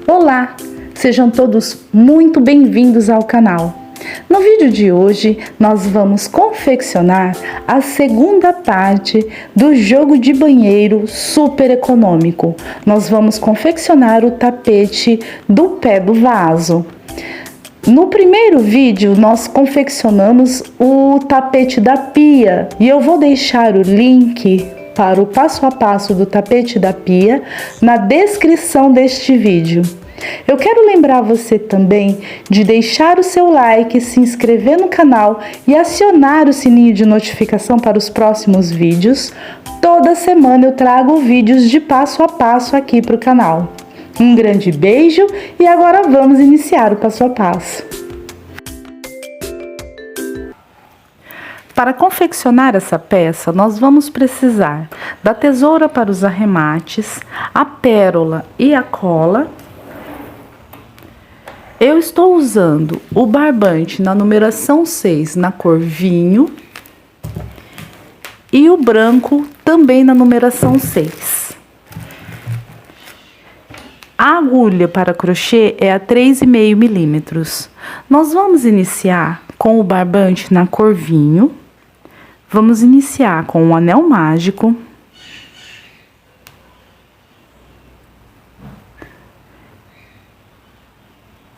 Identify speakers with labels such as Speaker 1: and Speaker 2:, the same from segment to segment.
Speaker 1: Olá, sejam todos muito bem-vindos ao canal. No vídeo de hoje, nós vamos confeccionar a segunda parte do jogo de banheiro super econômico. Nós vamos confeccionar o tapete do pé do vaso. No primeiro vídeo, nós confeccionamos o tapete da pia e eu vou deixar o link para o passo a passo do tapete da pia na descrição deste vídeo. Eu quero lembrar você também de deixar o seu like, se inscrever no canal e acionar o sininho de notificação para os próximos vídeos. Toda semana eu trago vídeos de passo a passo aqui para o canal. Um grande beijo e agora vamos iniciar o passo a passo. Para confeccionar essa peça, nós vamos precisar da tesoura para os arremates, a pérola e a cola. Eu estou usando o barbante na numeração 6, na cor vinho, e o branco também na numeração 6. A agulha para crochê é a 3,5 milímetros. Nós vamos iniciar com o barbante na cor vinho. Vamos iniciar com um anel mágico.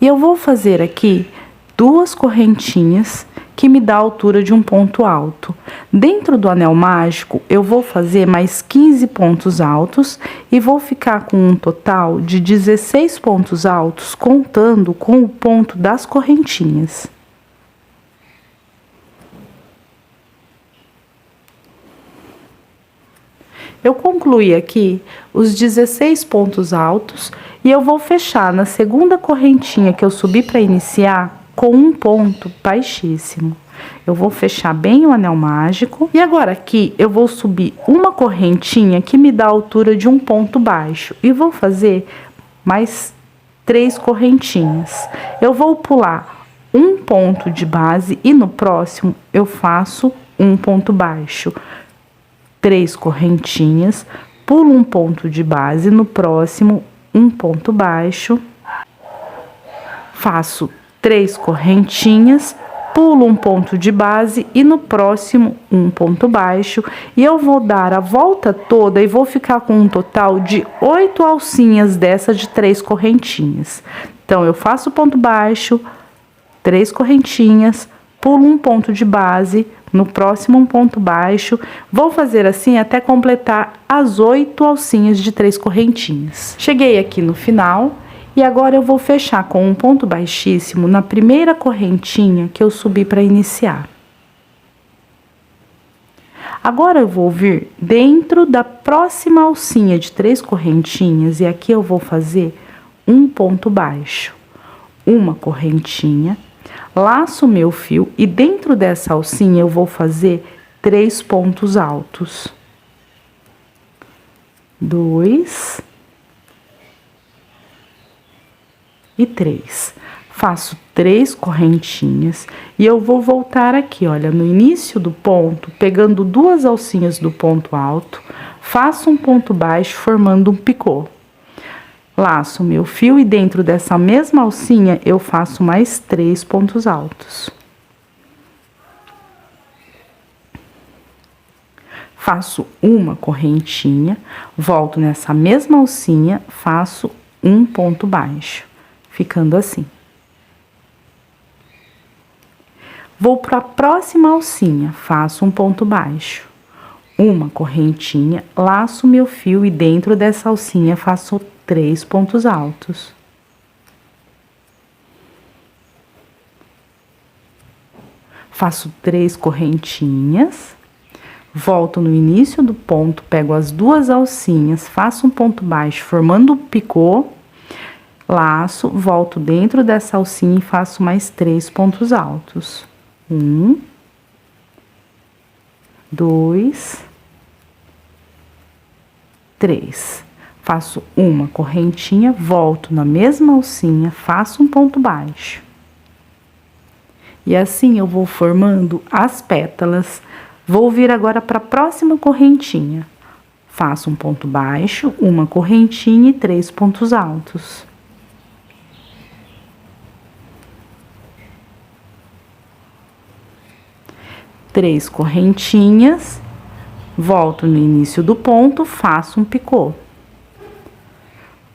Speaker 1: E eu vou fazer aqui 2 correntinhas que me dá a altura de um ponto alto. Dentro do anel mágico, eu vou fazer mais 15 pontos altos e vou ficar com um total de 16 pontos altos, contando com o ponto das correntinhas. Eu concluí aqui os 16 pontos altos e eu vou fechar na segunda correntinha que eu subi para iniciar com um ponto baixíssimo. Eu vou fechar bem o anel mágico e agora aqui eu vou subir uma correntinha que me dá a altura de um ponto baixo e vou fazer mais 3 correntinhas. Eu vou pular um ponto de base e no próximo eu faço um ponto baixo. 3 correntinhas, pulo um ponto de base, no próximo um ponto baixo, faço 3 correntinhas, pulo um ponto de base e no próximo um ponto baixo, e eu vou dar a volta toda e vou ficar com um total de 8 alcinhas dessa de 3 correntinhas. Então eu faço ponto baixo, 3 correntinhas, pulo um ponto de base, no próximo um ponto baixo, vou fazer assim até completar as 8 alcinhas de 3 correntinhas. Cheguei aqui no final e agora eu vou fechar com um ponto baixíssimo na primeira correntinha que eu subi para iniciar. Agora eu vou vir dentro da próxima alcinha de 3 correntinhas e aqui eu vou fazer um ponto baixo, uma correntinha, laço meu fio e dentro dessa alcinha eu vou fazer 3 pontos altos. 2 e 3. Faço 3 correntinhas e eu vou voltar aqui, olha, no início do ponto, pegando 2 alcinhas do ponto alto, faço um ponto baixo formando um picô. Laço meu fio e dentro dessa mesma alcinha eu faço mais 3 pontos altos. Faço uma correntinha, volto nessa mesma alcinha, faço um ponto baixo, ficando assim. Vou para a próxima alcinha, faço um ponto baixo, uma correntinha, laço meu fio e dentro dessa alcinha faço 3 pontos altos. Faço 3 correntinhas, volto no início do ponto, pego as 2 alcinhas, faço um ponto baixo, formando um picô, laço, volto dentro dessa alcinha e faço mais 3 pontos altos. 1, 2, 3. Faço uma correntinha, volto na mesma alcinha, faço um ponto baixo. E assim eu vou formando as pétalas. Vou vir agora para a próxima correntinha. Faço um ponto baixo, uma correntinha e 3 pontos altos. 3 correntinhas, volto no início do ponto, faço um picô.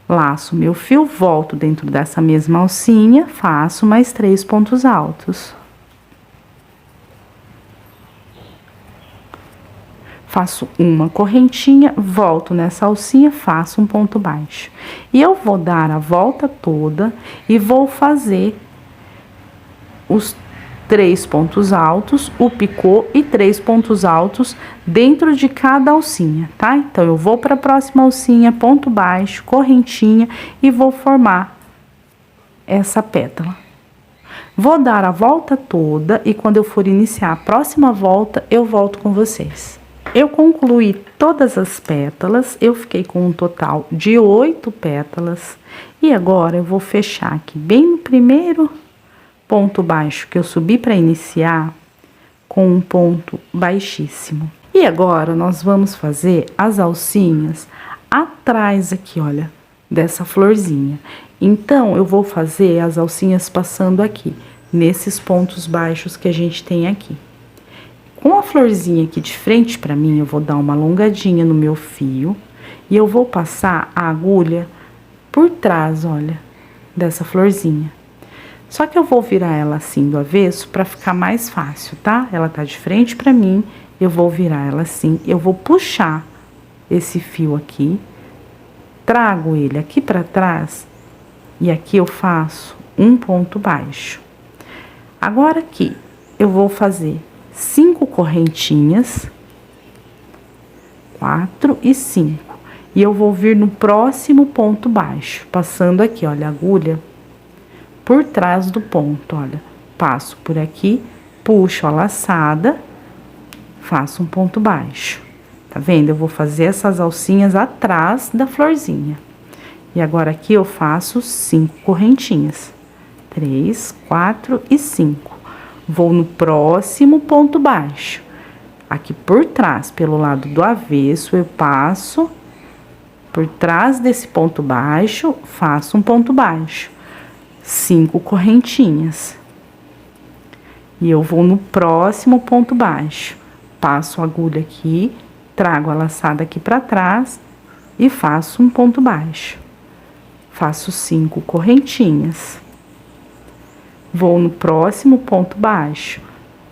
Speaker 1: Laço meu fio, volto dentro dessa mesma alcinha, faço mais 3 pontos altos. Faço uma correntinha, volto nessa alcinha, faço um ponto baixo. E eu vou dar a volta toda e vou fazer os 3 pontos altos, o picô e 3 pontos altos dentro de cada alcinha, tá? Então, eu vou para a próxima alcinha, ponto baixo, correntinha e vou formar essa pétala. Vou dar a volta toda e quando eu for iniciar a próxima volta, eu volto com vocês. Eu concluí todas as pétalas, eu fiquei com um total de 8 pétalas. E agora, eu vou fechar aqui bem no primeiro ponto baixo que eu subi para iniciar, com um ponto baixíssimo. E agora, nós vamos fazer as alcinhas atrás aqui, olha, dessa florzinha. Então, eu vou fazer as alcinhas passando aqui, nesses pontos baixos que a gente tem aqui. Com a florzinha aqui de frente para mim, eu vou dar uma alongadinha no meu fio e eu vou passar a agulha por trás, olha, dessa florzinha. Só que eu vou virar ela assim do avesso para ficar mais fácil, tá? Ela tá de frente para mim, eu vou virar ela assim, eu vou puxar esse fio aqui, trago ele aqui para trás e aqui eu faço um ponto baixo. Agora aqui, eu vou fazer 5 correntinhas, 4 e 5. E eu vou vir no próximo ponto baixo, passando aqui, olha, a agulha por trás do ponto, olha. Passo por aqui, puxo a laçada, faço um ponto baixo. Tá vendo? Eu vou fazer essas alcinhas atrás da florzinha. E agora aqui eu faço 5 correntinhas. 3, 4 e 5. Vou no próximo ponto baixo. Aqui por trás, pelo lado do avesso, eu passo por trás desse ponto baixo, faço um ponto baixo. 5 correntinhas. E eu vou no próximo ponto baixo. Passo a agulha aqui, trago a laçada aqui pra trás e faço um ponto baixo. Faço 5 correntinhas. Vou no próximo ponto baixo,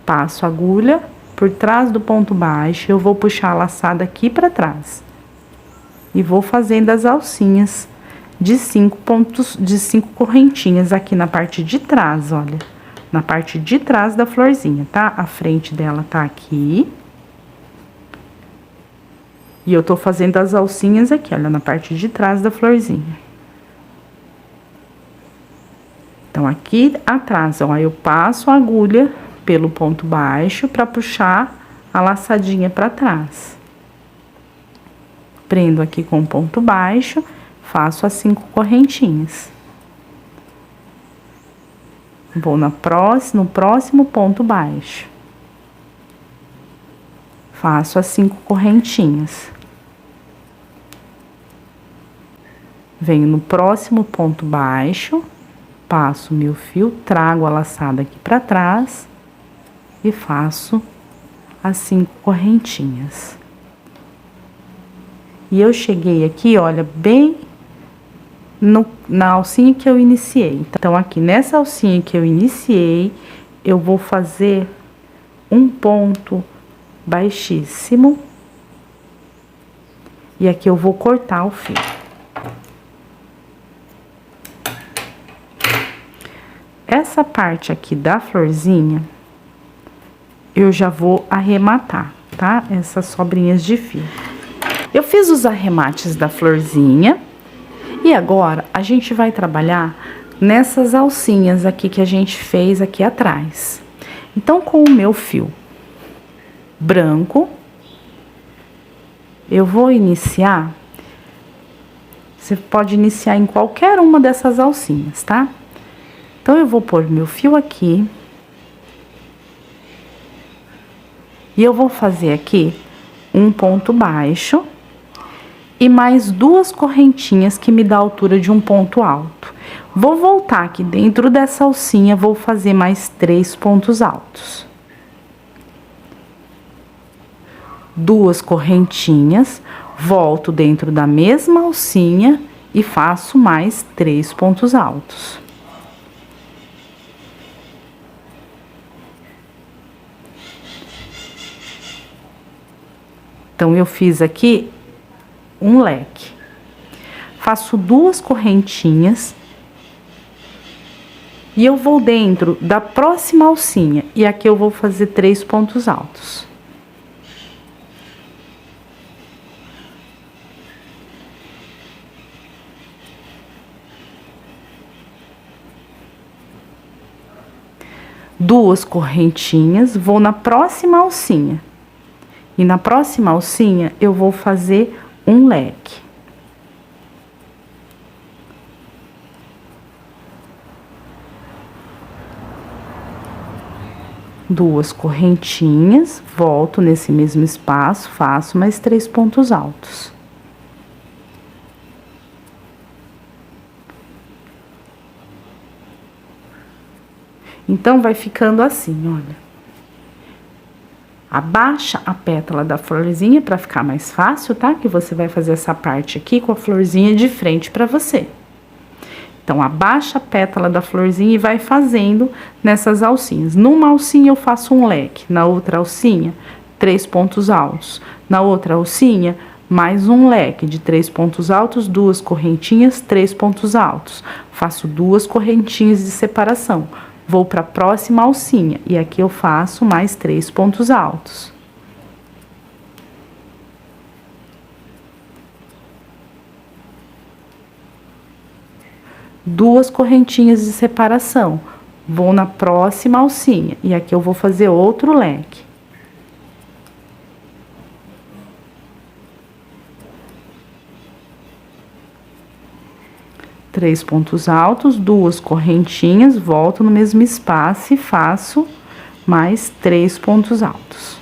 Speaker 1: passo a agulha por trás do ponto baixo, eu vou puxar a laçada aqui para trás. E vou fazendo as alcinhas de 5 correntinhas aqui na parte de trás, olha. Na parte de trás da florzinha, tá? A frente dela tá aqui. E eu tô fazendo as alcinhas aqui, olha, na parte de trás da florzinha. Então, aqui atrás, ó, eu passo a agulha pelo ponto baixo para puxar a laçadinha para trás. Prendo aqui com o ponto baixo, faço as 5 correntinhas. Vou no próximo ponto baixo. Faço as 5 correntinhas. Venho no próximo ponto baixo. Passo meu fio, trago a laçada aqui para trás e faço as 5 correntinhas. E eu cheguei aqui, olha, bem na alcinha que eu iniciei. Então, aqui nessa alcinha que eu iniciei, eu vou fazer um ponto baixíssimo. E aqui eu vou cortar o fio. Essa parte aqui da florzinha, eu já vou arrematar, tá? Essas sobrinhas de fio. Eu fiz os arremates da florzinha e agora a gente vai trabalhar nessas alcinhas aqui que a gente fez aqui atrás. Então, com o meu fio branco, eu vou iniciar. Você pode iniciar em qualquer uma dessas alcinhas, tá? Então, eu vou pôr meu fio aqui. E eu vou fazer aqui um ponto baixo. E mais 2 correntinhas que me dá a altura de um ponto alto. Vou voltar aqui dentro dessa alcinha, vou fazer mais 3 pontos altos. 2 correntinhas, volto dentro da mesma alcinha e faço mais 3 pontos altos. Então, eu fiz aqui um leque. Faço 2 correntinhas e eu vou dentro da próxima alcinha, e aqui eu vou fazer 3 pontos altos. Duas correntinhas, vou na próxima alcinha. E na próxima alcinha, eu vou fazer um leque. Duas correntinhas, volto nesse mesmo espaço, faço mais 3 pontos altos. Então, vai ficando assim, olha. Abaixa a pétala da florzinha pra ficar mais fácil, tá? Que você vai fazer essa parte aqui com a florzinha de frente pra você. Então, abaixa a pétala da florzinha e vai fazendo nessas alcinhas. Numa alcinha eu faço um leque, na outra alcinha, 3 pontos altos. Na outra alcinha, mais um leque de 3 pontos altos, 2 correntinhas, 3 pontos altos. Faço 2 correntinhas de separação. Vou para a próxima alcinha e aqui eu faço mais 3 pontos altos. Duas correntinhas de separação. Vou na próxima alcinha e aqui eu vou fazer outro leque. Três pontos altos, 2 correntinhas, volto no mesmo espaço e faço mais 3 pontos altos.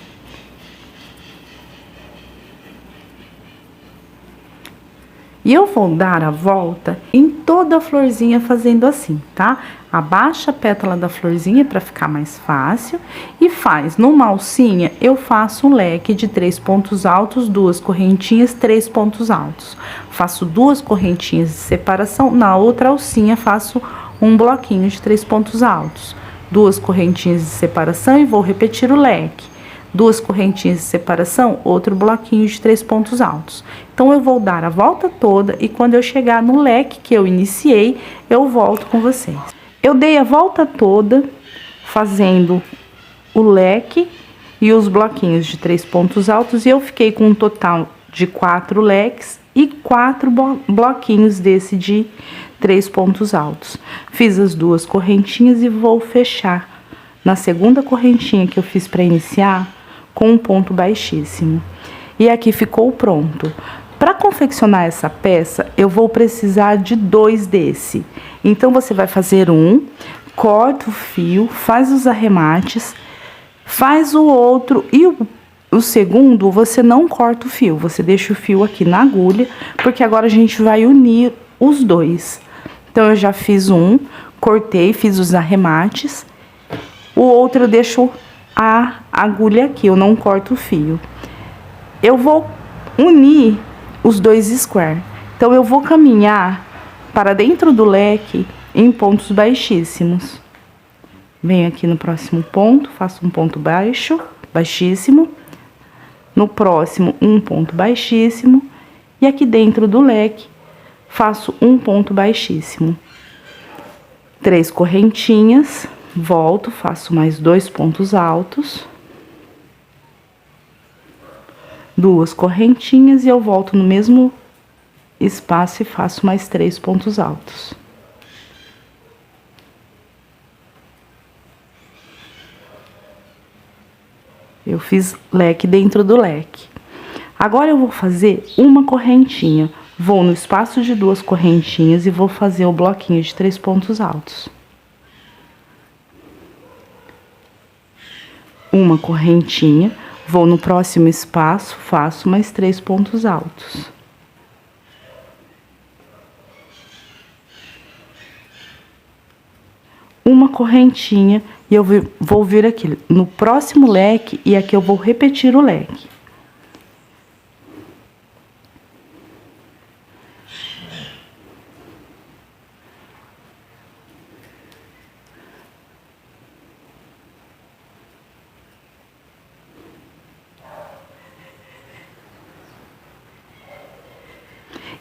Speaker 1: E eu vou dar a volta em toda a florzinha fazendo assim, tá? Abaixa a pétala da florzinha para ficar mais fácil e faz numa alcinha, eu faço um leque de 3 pontos altos, 2 correntinhas, 3 pontos altos. Faço 2 correntinhas de separação, na outra alcinha faço um bloquinho de 3 pontos altos. 2 correntinhas de separação e vou repetir o leque. 2 correntinhas de separação, outro bloquinho de 3 pontos altos. Então, eu vou dar a volta toda e quando eu chegar no leque que eu iniciei, eu volto com vocês. Eu dei a volta toda fazendo o leque e os bloquinhos de 3 pontos altos e eu fiquei com um total de 4 leques e 4 bloquinhos desse de 3 pontos altos. Fiz as 2 correntinhas e vou fechar na segunda correntinha que eu fiz para iniciar com um ponto baixíssimo. E aqui ficou pronto. Para confeccionar essa peça, eu vou precisar de 2 desse. Então, você vai fazer um, corta o fio, faz os arremates, faz o outro e o segundo, você não corta o fio, você deixa o fio aqui na agulha, porque agora a gente vai unir os dois. Então, eu já fiz um, cortei, fiz os arremates, o outro eu deixo a agulha aqui, eu não corto o fio. Eu vou unir os 2 square. Então, eu vou caminhar para dentro do leque em pontos baixíssimos. Venho aqui no próximo ponto, faço um ponto baixo, baixíssimo. No próximo, um ponto baixíssimo. E aqui dentro do leque, faço um ponto baixíssimo. 3 correntinhas. Volto, faço mais 2 pontos altos. 2 correntinhas e eu volto no mesmo espaço e faço mais 3 pontos altos. Eu fiz leque dentro do leque. Agora eu vou fazer uma correntinha. Vou no espaço de 2 correntinhas e vou fazer o bloquinho de 3 pontos altos. Uma correntinha, vou no próximo espaço, faço mais 3 pontos altos. Uma correntinha e eu vou vir aqui no próximo leque e aqui eu vou repetir o leque.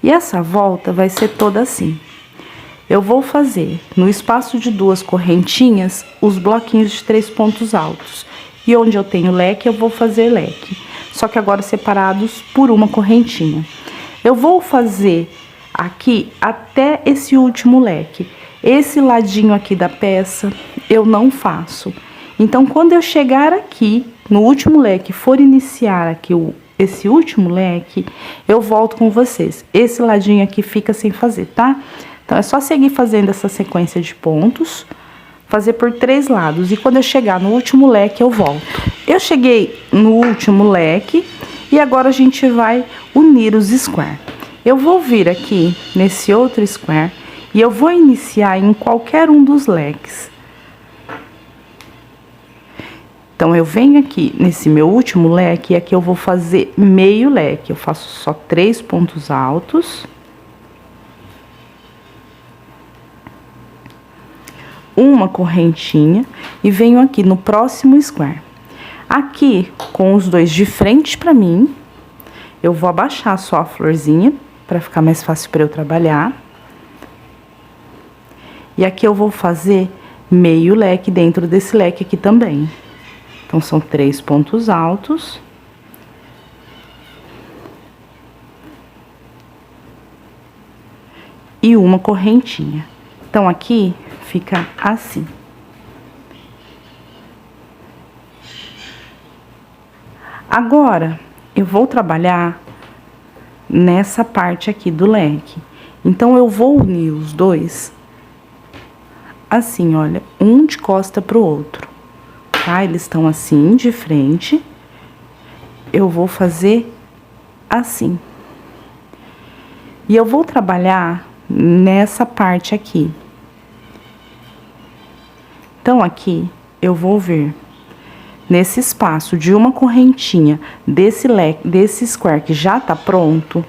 Speaker 1: E essa volta vai ser toda assim. Eu vou fazer no espaço de 2 correntinhas os bloquinhos de 3 pontos altos. E onde eu tenho leque, eu vou fazer leque. Só que agora separados por uma correntinha. Eu vou fazer aqui até esse último leque. Esse ladinho aqui da peça eu não faço. Então, quando eu chegar aqui no último leque, for iniciar aqui esse último leque, eu volto com vocês. Esse ladinho aqui fica sem fazer, tá? Então, é só seguir fazendo essa sequência de pontos, fazer por 3 lados. E quando eu chegar no último leque, eu volto. Eu cheguei no último leque e agora a gente vai unir os square. Eu vou vir aqui nesse outro square e eu vou iniciar em qualquer um dos leques. Então, eu venho aqui nesse meu último leque e aqui eu vou fazer meio leque. Eu faço só 3 pontos altos. Uma correntinha e venho aqui no próximo square. Aqui, com os dois de frente pra mim, eu vou abaixar só a florzinha pra ficar mais fácil pra eu trabalhar. E aqui eu vou fazer meio leque dentro desse leque aqui também. Então, são 3 pontos altos. E uma correntinha. Então, aqui fica assim. Agora, eu vou trabalhar nessa parte aqui do leque. Então, eu vou unir os dois assim, olha, um de costa pro outro. Tá? Eles estão assim, de frente. Eu vou fazer assim. E eu vou trabalhar nessa parte aqui. Então, aqui, eu vou vir nesse espaço de uma correntinha desse leque, desse square que já tá pronto,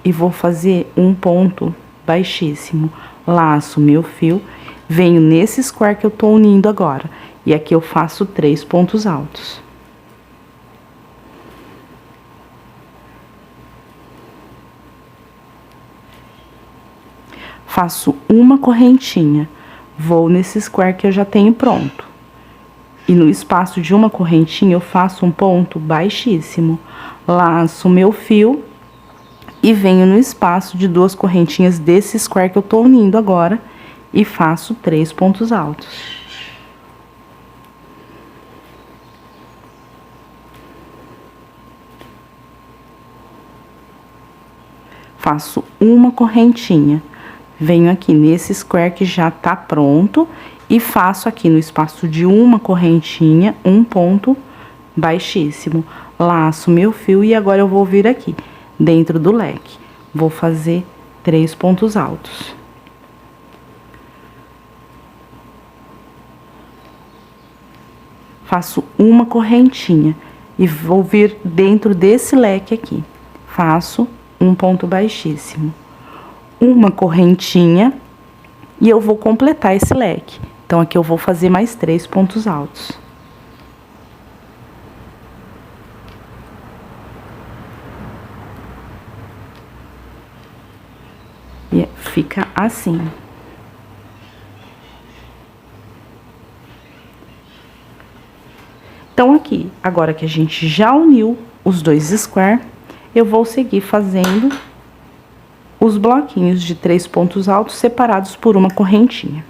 Speaker 1: e vou fazer um ponto baixíssimo. Laço meu fio, venho nesse square que eu tô unindo agora. E aqui eu faço 3 pontos altos. Faço uma correntinha, vou nesse square que eu já tenho pronto. E no espaço de uma correntinha eu faço um ponto baixíssimo. Laço meu fio e venho no espaço de 2 correntinhas desse square que eu tô unindo agora e faço 3 pontos altos. Faço uma correntinha, venho aqui nesse square que já tá pronto e faço aqui no espaço de uma correntinha um ponto baixíssimo. Laço meu fio e agora eu vou vir aqui dentro do leque. Vou fazer 3 pontos altos. Faço uma correntinha e vou vir dentro desse leque aqui. Faço um ponto baixíssimo, uma correntinha e eu vou completar esse leque. Então, aqui eu vou fazer mais 3 pontos altos. E fica assim. Então, aqui, agora que a gente já uniu os 2 square, eu vou seguir fazendo os bloquinhos de 3 pontos altos separados por uma correntinha.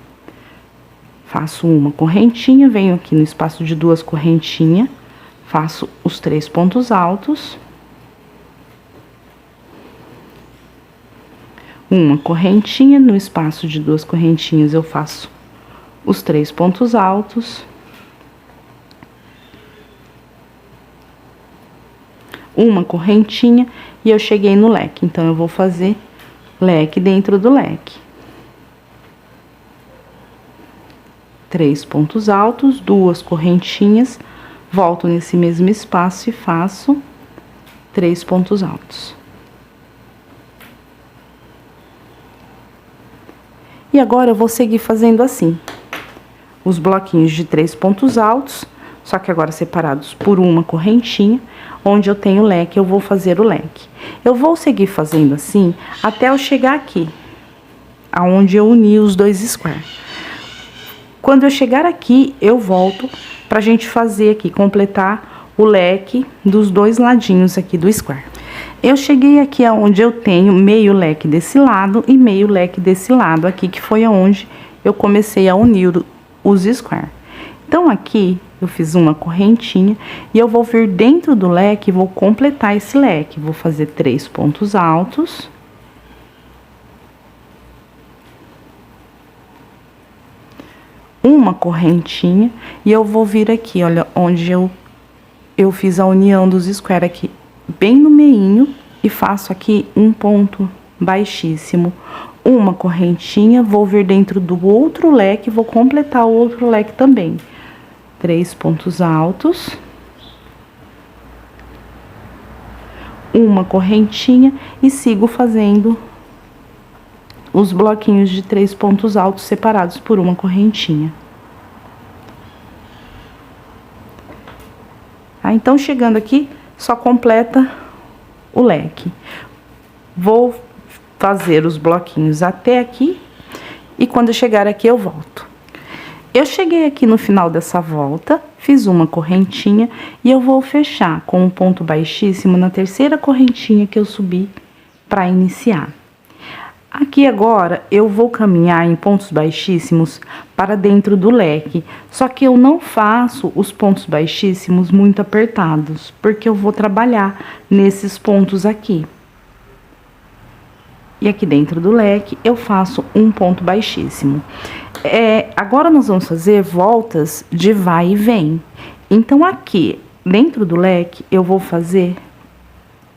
Speaker 1: Faço uma correntinha, venho aqui no espaço de 2 correntinhas, faço os 3 pontos altos. Uma correntinha, no espaço de 2 correntinhas eu faço os 3 pontos altos. Uma correntinha e eu cheguei no leque. Então, eu vou fazer leque dentro do leque. 3 pontos altos, 2 correntinhas, volto nesse mesmo espaço e faço 3 pontos altos. E agora eu vou seguir fazendo assim, os bloquinhos de 3 pontos altos, só que agora separados por uma correntinha. Onde eu tenho leque, eu vou fazer o leque. Eu vou seguir fazendo assim até eu chegar aqui, aonde eu uni os dois square. Quando eu chegar aqui, eu volto pra gente fazer aqui, completar o leque dos dois ladinhos aqui do square. Eu cheguei aqui aonde eu tenho meio leque desse lado e meio leque desse lado aqui, que foi aonde eu comecei a unir os square. Então, aqui, eu fiz uma correntinha e eu vou vir dentro do leque e vou completar esse leque. Vou fazer 3 pontos altos. Uma correntinha e eu vou vir aqui, olha, onde eu fiz a união dos square aqui, bem no meinho, e faço aqui um ponto baixíssimo. Uma correntinha, vou vir dentro do outro leque, vou completar o outro leque também. 3 pontos altos. Uma correntinha e sigo fazendo os bloquinhos de 3 pontos altos separados por uma correntinha. Então, chegando aqui, só completa o leque. Vou fazer os bloquinhos até aqui e quando eu chegar aqui eu volto. Eu cheguei aqui no final dessa volta, fiz uma correntinha e eu vou fechar com um ponto baixíssimo na terceira correntinha que eu subi para iniciar. Aqui agora eu vou caminhar em pontos baixíssimos para dentro do leque, só que eu não faço os pontos baixíssimos muito apertados, porque eu vou trabalhar nesses pontos aqui. E aqui dentro do leque eu faço um ponto baixíssimo. Agora nós vamos fazer voltas de vai e vem. Então, aqui dentro do leque eu vou fazer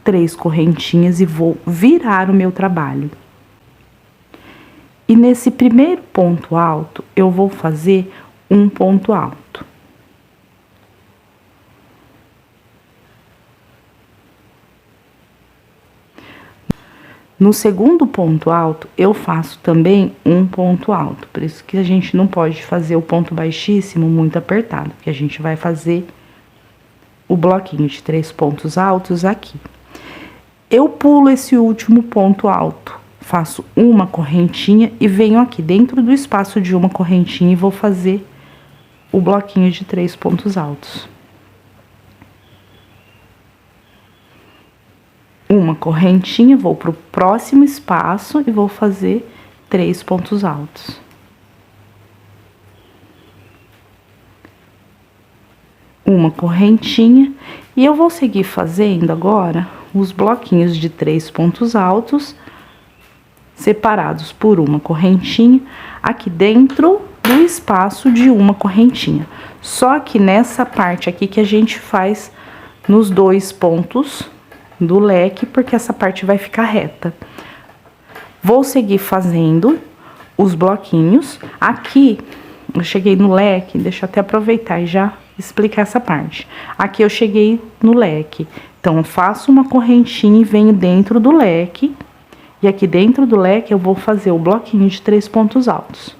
Speaker 1: 3 correntinhas e vou virar o meu trabalho. E nesse primeiro ponto alto, eu vou fazer um ponto alto. No segundo ponto alto, eu faço também um ponto alto. Por isso que a gente não pode fazer o ponto baixíssimo muito apertado, porque a gente vai fazer o bloquinho de 3 pontos altos aqui. Eu pulo esse último ponto alto. Faço uma correntinha e venho aqui dentro do espaço de uma correntinha e vou fazer o bloquinho de 3 pontos altos. Uma correntinha, vou pro próximo espaço e vou fazer 3 pontos altos. Uma correntinha e eu vou seguir fazendo agora os bloquinhos de 3 pontos altos separados por uma correntinha aqui dentro do espaço de uma correntinha. Só que nessa parte aqui que a gente faz nos 2 pontos do leque, porque essa parte vai ficar reta. Vou seguir fazendo os bloquinhos. Aqui, eu cheguei no leque, deixa eu até aproveitar e já explicar essa parte. Aqui eu cheguei no leque, então eu faço uma correntinha e venho dentro do leque. E aqui dentro do leque eu vou fazer o bloquinho de 3 pontos altos.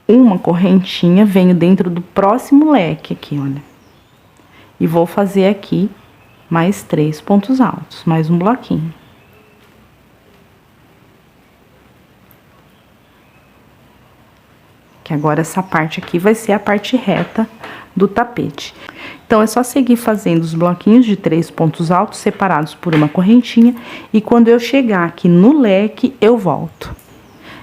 Speaker 1: Uma correntinha, venho dentro do próximo leque aqui, olha. E vou fazer aqui mais 3 pontos altos, mais um bloquinho. Que agora essa parte aqui vai ser a parte reta do tapete. Então, é só seguir fazendo os bloquinhos de 3 pontos altos separados por uma correntinha. E quando eu chegar aqui no leque, eu volto.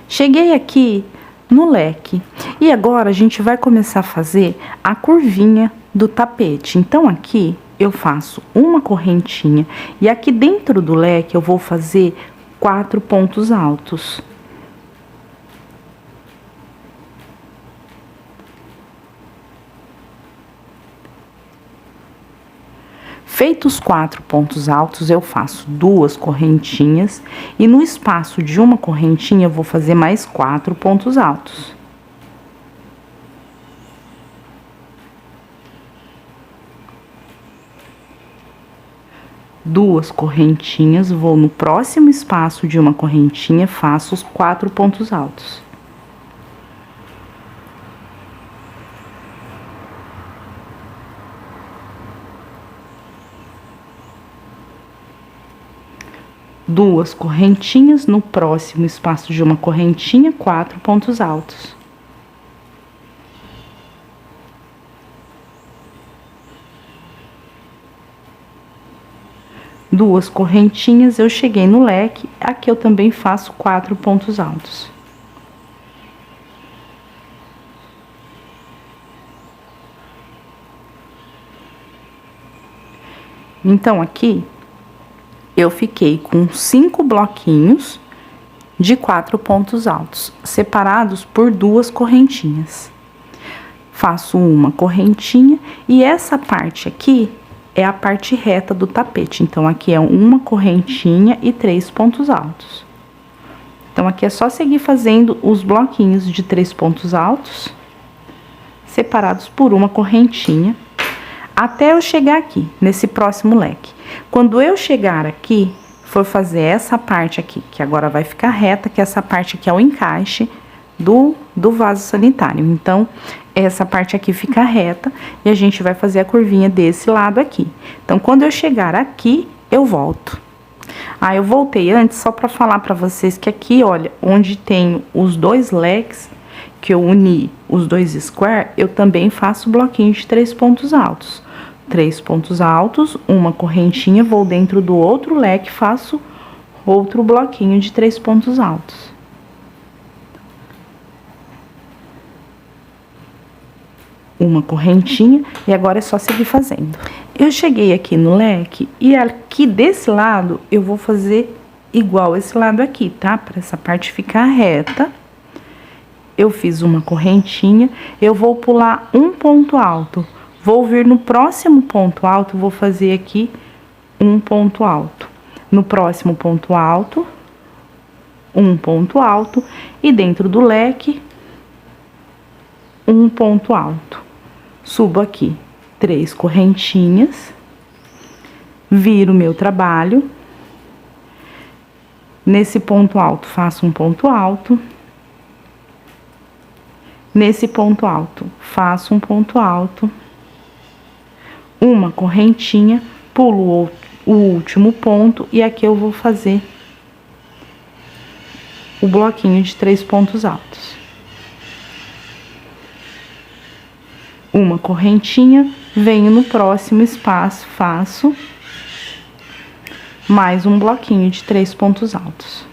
Speaker 1: Cheguei aqui no leque. E agora, a gente vai começar a fazer a curvinha do tapete. Então, aqui, eu faço uma correntinha. E aqui dentro do leque, eu vou fazer 4 pontos altos. Feitos 4 pontos altos, eu faço 2 correntinhas e no espaço de uma correntinha eu vou fazer mais 4 pontos altos. duas correntinhas, vou no próximo espaço de uma correntinha, faço os 4 pontos altos. Duas correntinhas, no próximo espaço de uma correntinha, 4 pontos altos. Duas correntinhas, eu cheguei no leque, aqui eu também faço 4 pontos altos. Então, aqui, eu fiquei com 5 bloquinhos de 4 pontos altos, separados por duas correntinhas. Faço uma correntinha e essa parte aqui é a parte reta do tapete. Então, aqui é uma correntinha e 3 pontos altos. Então, aqui é só seguir fazendo os bloquinhos de 3 pontos altos, separados por uma correntinha, até eu chegar aqui, nesse próximo leque. Quando eu chegar aqui, for fazer essa parte aqui, que agora vai ficar reta, que essa parte aqui é o encaixe do vaso sanitário. Então, essa parte aqui fica reta e a gente vai fazer a curvinha desse lado aqui. Então, quando eu chegar aqui, eu volto. Eu voltei antes só pra falar pra vocês que aqui, olha, onde tem os 2 leques, que eu uni os 2 square, eu também faço bloquinho de 3 pontos altos. 3 pontos altos, uma correntinha, vou dentro do outro leque, faço outro bloquinho de 3 pontos altos. Uma correntinha, e agora é só seguir fazendo. Eu cheguei aqui no leque, e aqui desse lado, eu vou fazer igual esse lado aqui, tá? Pra essa parte ficar reta. Eu fiz uma correntinha, eu vou pular um ponto alto. Vou vir no próximo ponto alto, vou fazer aqui um ponto alto. No próximo ponto alto, um ponto alto, e dentro do leque, um ponto alto. Subo aqui 3 correntinhas, viro o meu trabalho. Nesse ponto alto, faço um ponto alto. Nesse ponto alto, faço um ponto alto. Uma correntinha, pulo o último ponto e aqui eu vou fazer o bloquinho de 3 pontos altos. Uma correntinha, venho no próximo espaço, faço mais um bloquinho de 3 pontos altos.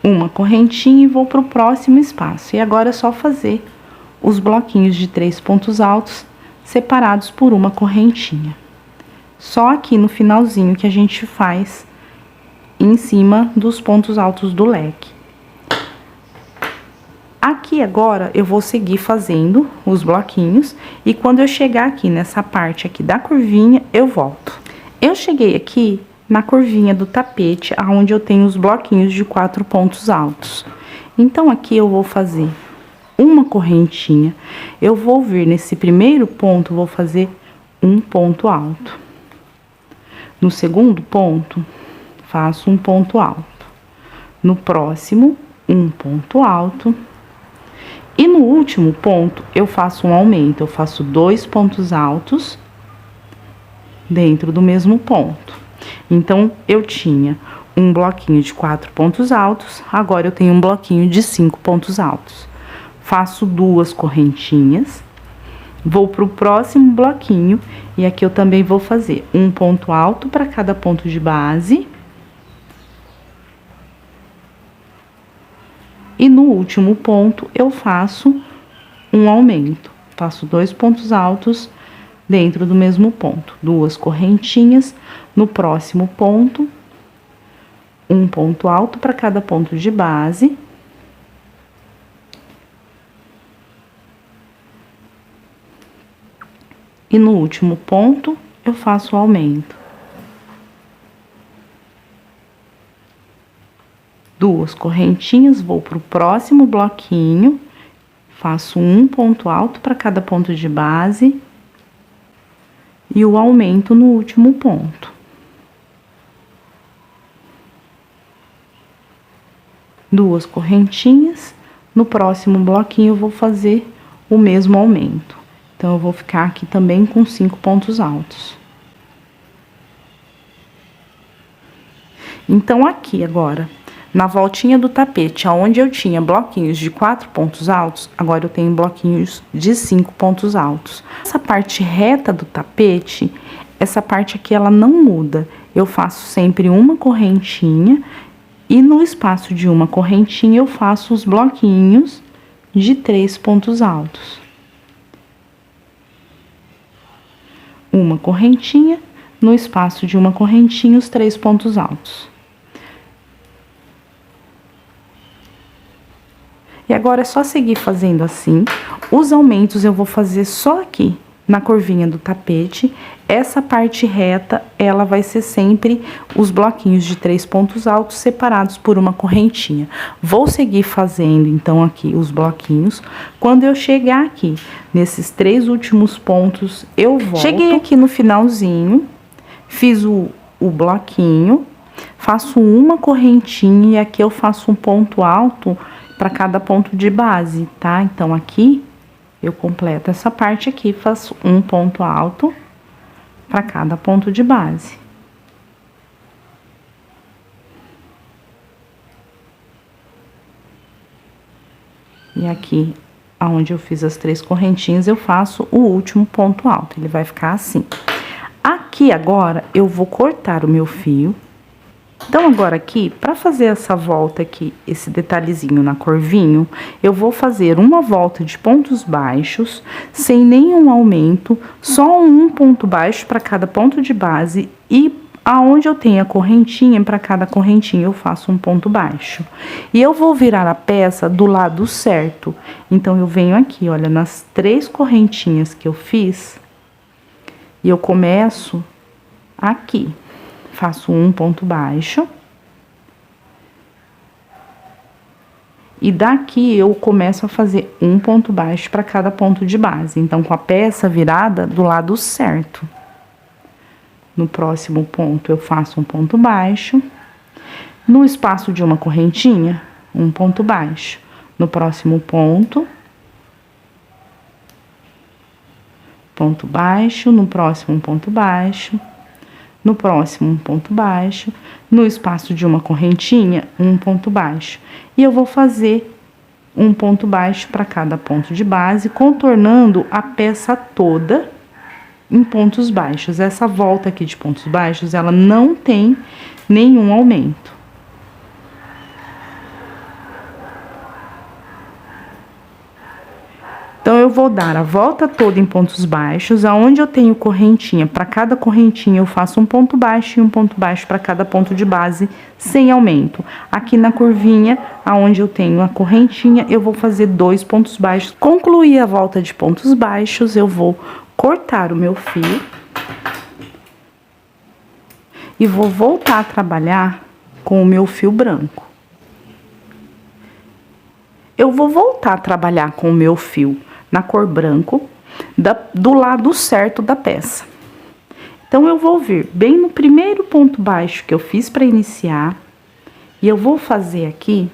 Speaker 1: Uma correntinha e vou pro próximo espaço. E agora é só fazer os bloquinhos de 3 pontos altos separados por uma correntinha. Só aqui no finalzinho que a gente faz em cima dos pontos altos do leque. Aqui agora eu vou seguir fazendo os bloquinhos e quando eu chegar aqui nessa parte aqui da curvinha, eu volto. Eu cheguei aqui na curvinha do tapete, aonde eu tenho os bloquinhos de 4 pontos altos. Então, aqui eu vou fazer uma correntinha, eu vou vir nesse primeiro ponto, vou fazer um ponto alto. No segundo ponto, faço um ponto alto. No próximo, um ponto alto. E no último ponto, eu faço um aumento, eu faço 2 pontos altos dentro do mesmo ponto. Então, eu tinha um bloquinho de 4 pontos altos, agora eu tenho um bloquinho de 5 pontos altos. Faço 2 correntinhas, vou pro próximo bloquinho, e aqui eu também vou fazer um ponto alto para cada ponto de base. E no último ponto, eu faço um aumento. Faço 2 pontos altos dentro do mesmo ponto. 2 correntinhas. No próximo ponto, um ponto alto para cada ponto de base. E no último ponto, eu faço o aumento. 2 correntinhas, vou pro próximo bloquinho, faço um ponto alto para cada ponto de base. e o aumento no último ponto. Duas correntinhas, no próximo bloquinho eu vou fazer o mesmo aumento. Então, eu vou ficar aqui também com 5 pontos altos. Então, aqui agora, na voltinha do tapete, onde eu tinha bloquinhos de 4 pontos altos, agora eu tenho bloquinhos de 5 pontos altos. Essa parte reta do tapete, essa parte aqui ela não muda. Eu faço sempre uma correntinha e no espaço de uma correntinha eu faço os bloquinhos de 3 pontos altos. Uma correntinha, no espaço de uma correntinha, os 3 pontos altos. E agora é só seguir fazendo assim. Os aumentos eu vou fazer só aqui, na curvinha do tapete. Essa parte reta, ela vai ser sempre os bloquinhos de 3 pontos altos separados por uma correntinha. Vou seguir fazendo, então, aqui os bloquinhos. Quando eu chegar aqui, nesses 3 últimos pontos, eu volto. Cheguei aqui no finalzinho, fiz o bloquinho, faço uma correntinha e aqui eu faço um ponto alto para cada ponto de base, tá? Então, aqui eu completo essa parte aqui, faço um ponto alto para cada ponto de base. E aqui, aonde eu fiz as 3 correntinhas, eu faço o último ponto alto, ele vai ficar assim. Aqui agora, eu vou cortar o meu fio. Então, agora aqui, para fazer essa volta aqui, esse detalhezinho na curvinho, eu vou fazer uma volta de pontos baixos, sem nenhum aumento, só um ponto baixo para cada ponto de base e aonde eu tenho a correntinha, para cada correntinha eu faço um ponto baixo. E eu vou virar a peça do lado certo. Então, eu venho aqui, olha, nas 3 correntinhas que eu fiz, e eu começo aqui. Faço um ponto baixo. E daqui eu começo a fazer um ponto baixo para cada ponto de base. Então, com a peça virada do lado certo. No próximo ponto, eu faço um ponto baixo. No espaço de uma correntinha, um ponto baixo. No próximo ponto, ponto baixo. No próximo, ponto baixo. No próximo, um ponto baixo, no espaço de uma correntinha, um ponto baixo. E eu vou fazer um ponto baixo para cada ponto de base, contornando a peça toda em pontos baixos. Essa volta aqui de pontos baixos, ela não tem nenhum aumento. Então, eu vou dar a volta toda em pontos baixos, aonde eu tenho correntinha, para cada correntinha eu faço um ponto baixo e um ponto baixo para cada ponto de base, sem aumento. Aqui na curvinha, aonde eu tenho a correntinha, eu vou fazer 2 pontos baixos. Concluir a volta de pontos baixos, eu vou cortar o meu fio. E vou voltar a trabalhar com o meu fio branco. Eu vou voltar a trabalhar com o meu fio na cor branco, do lado certo da peça. Então, eu vou vir bem no primeiro ponto baixo que eu fiz para iniciar, e eu vou fazer aqui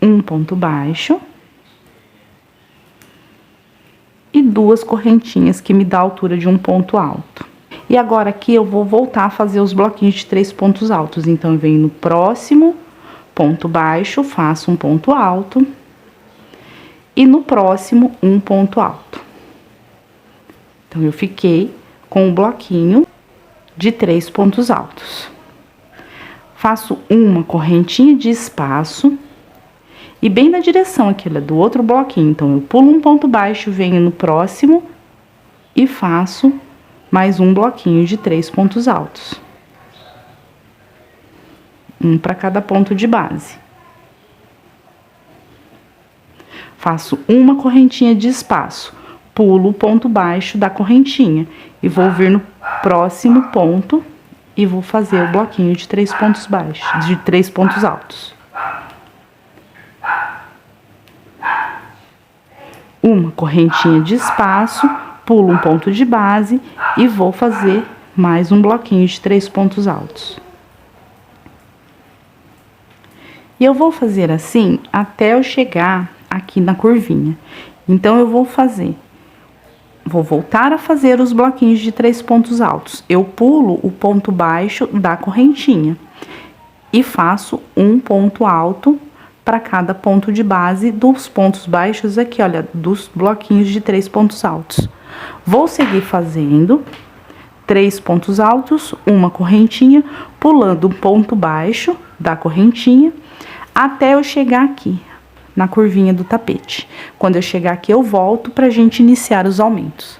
Speaker 1: um ponto baixo e 2 correntinhas que me dá a altura de um ponto alto. E agora aqui eu vou voltar a fazer os bloquinhos de 3 pontos altos. Então, eu venho no próximo ponto baixo, faço um ponto alto. E no próximo, um ponto alto. Então, eu fiquei com um bloquinho de 3 pontos altos. Faço uma correntinha de espaço. E bem na direção aqui, do outro bloquinho. Então, eu pulo um ponto baixo, venho no próximo e faço mais um bloquinho de 3 pontos altos. Um para cada ponto de base. Faço uma correntinha de espaço, pulo o ponto baixo da correntinha e vou vir no próximo ponto e vou fazer o bloquinho de 3 pontos baixos, de 3 pontos altos. Uma correntinha de espaço, pulo um ponto de base e vou fazer mais um bloquinho de 3 pontos altos. E eu vou fazer assim até eu chegar aqui na curvinha. Então, eu vou voltar a fazer os bloquinhos de 3 pontos altos. Eu pulo o ponto baixo da correntinha e faço um ponto alto para cada ponto de base dos pontos baixos aqui, olha, dos bloquinhos de 3 pontos altos. Vou seguir fazendo 3 pontos altos, uma correntinha, pulando um ponto baixo da correntinha, até eu chegar aqui, na curvinha do tapete. Quando eu chegar aqui, eu volto pra gente iniciar os aumentos.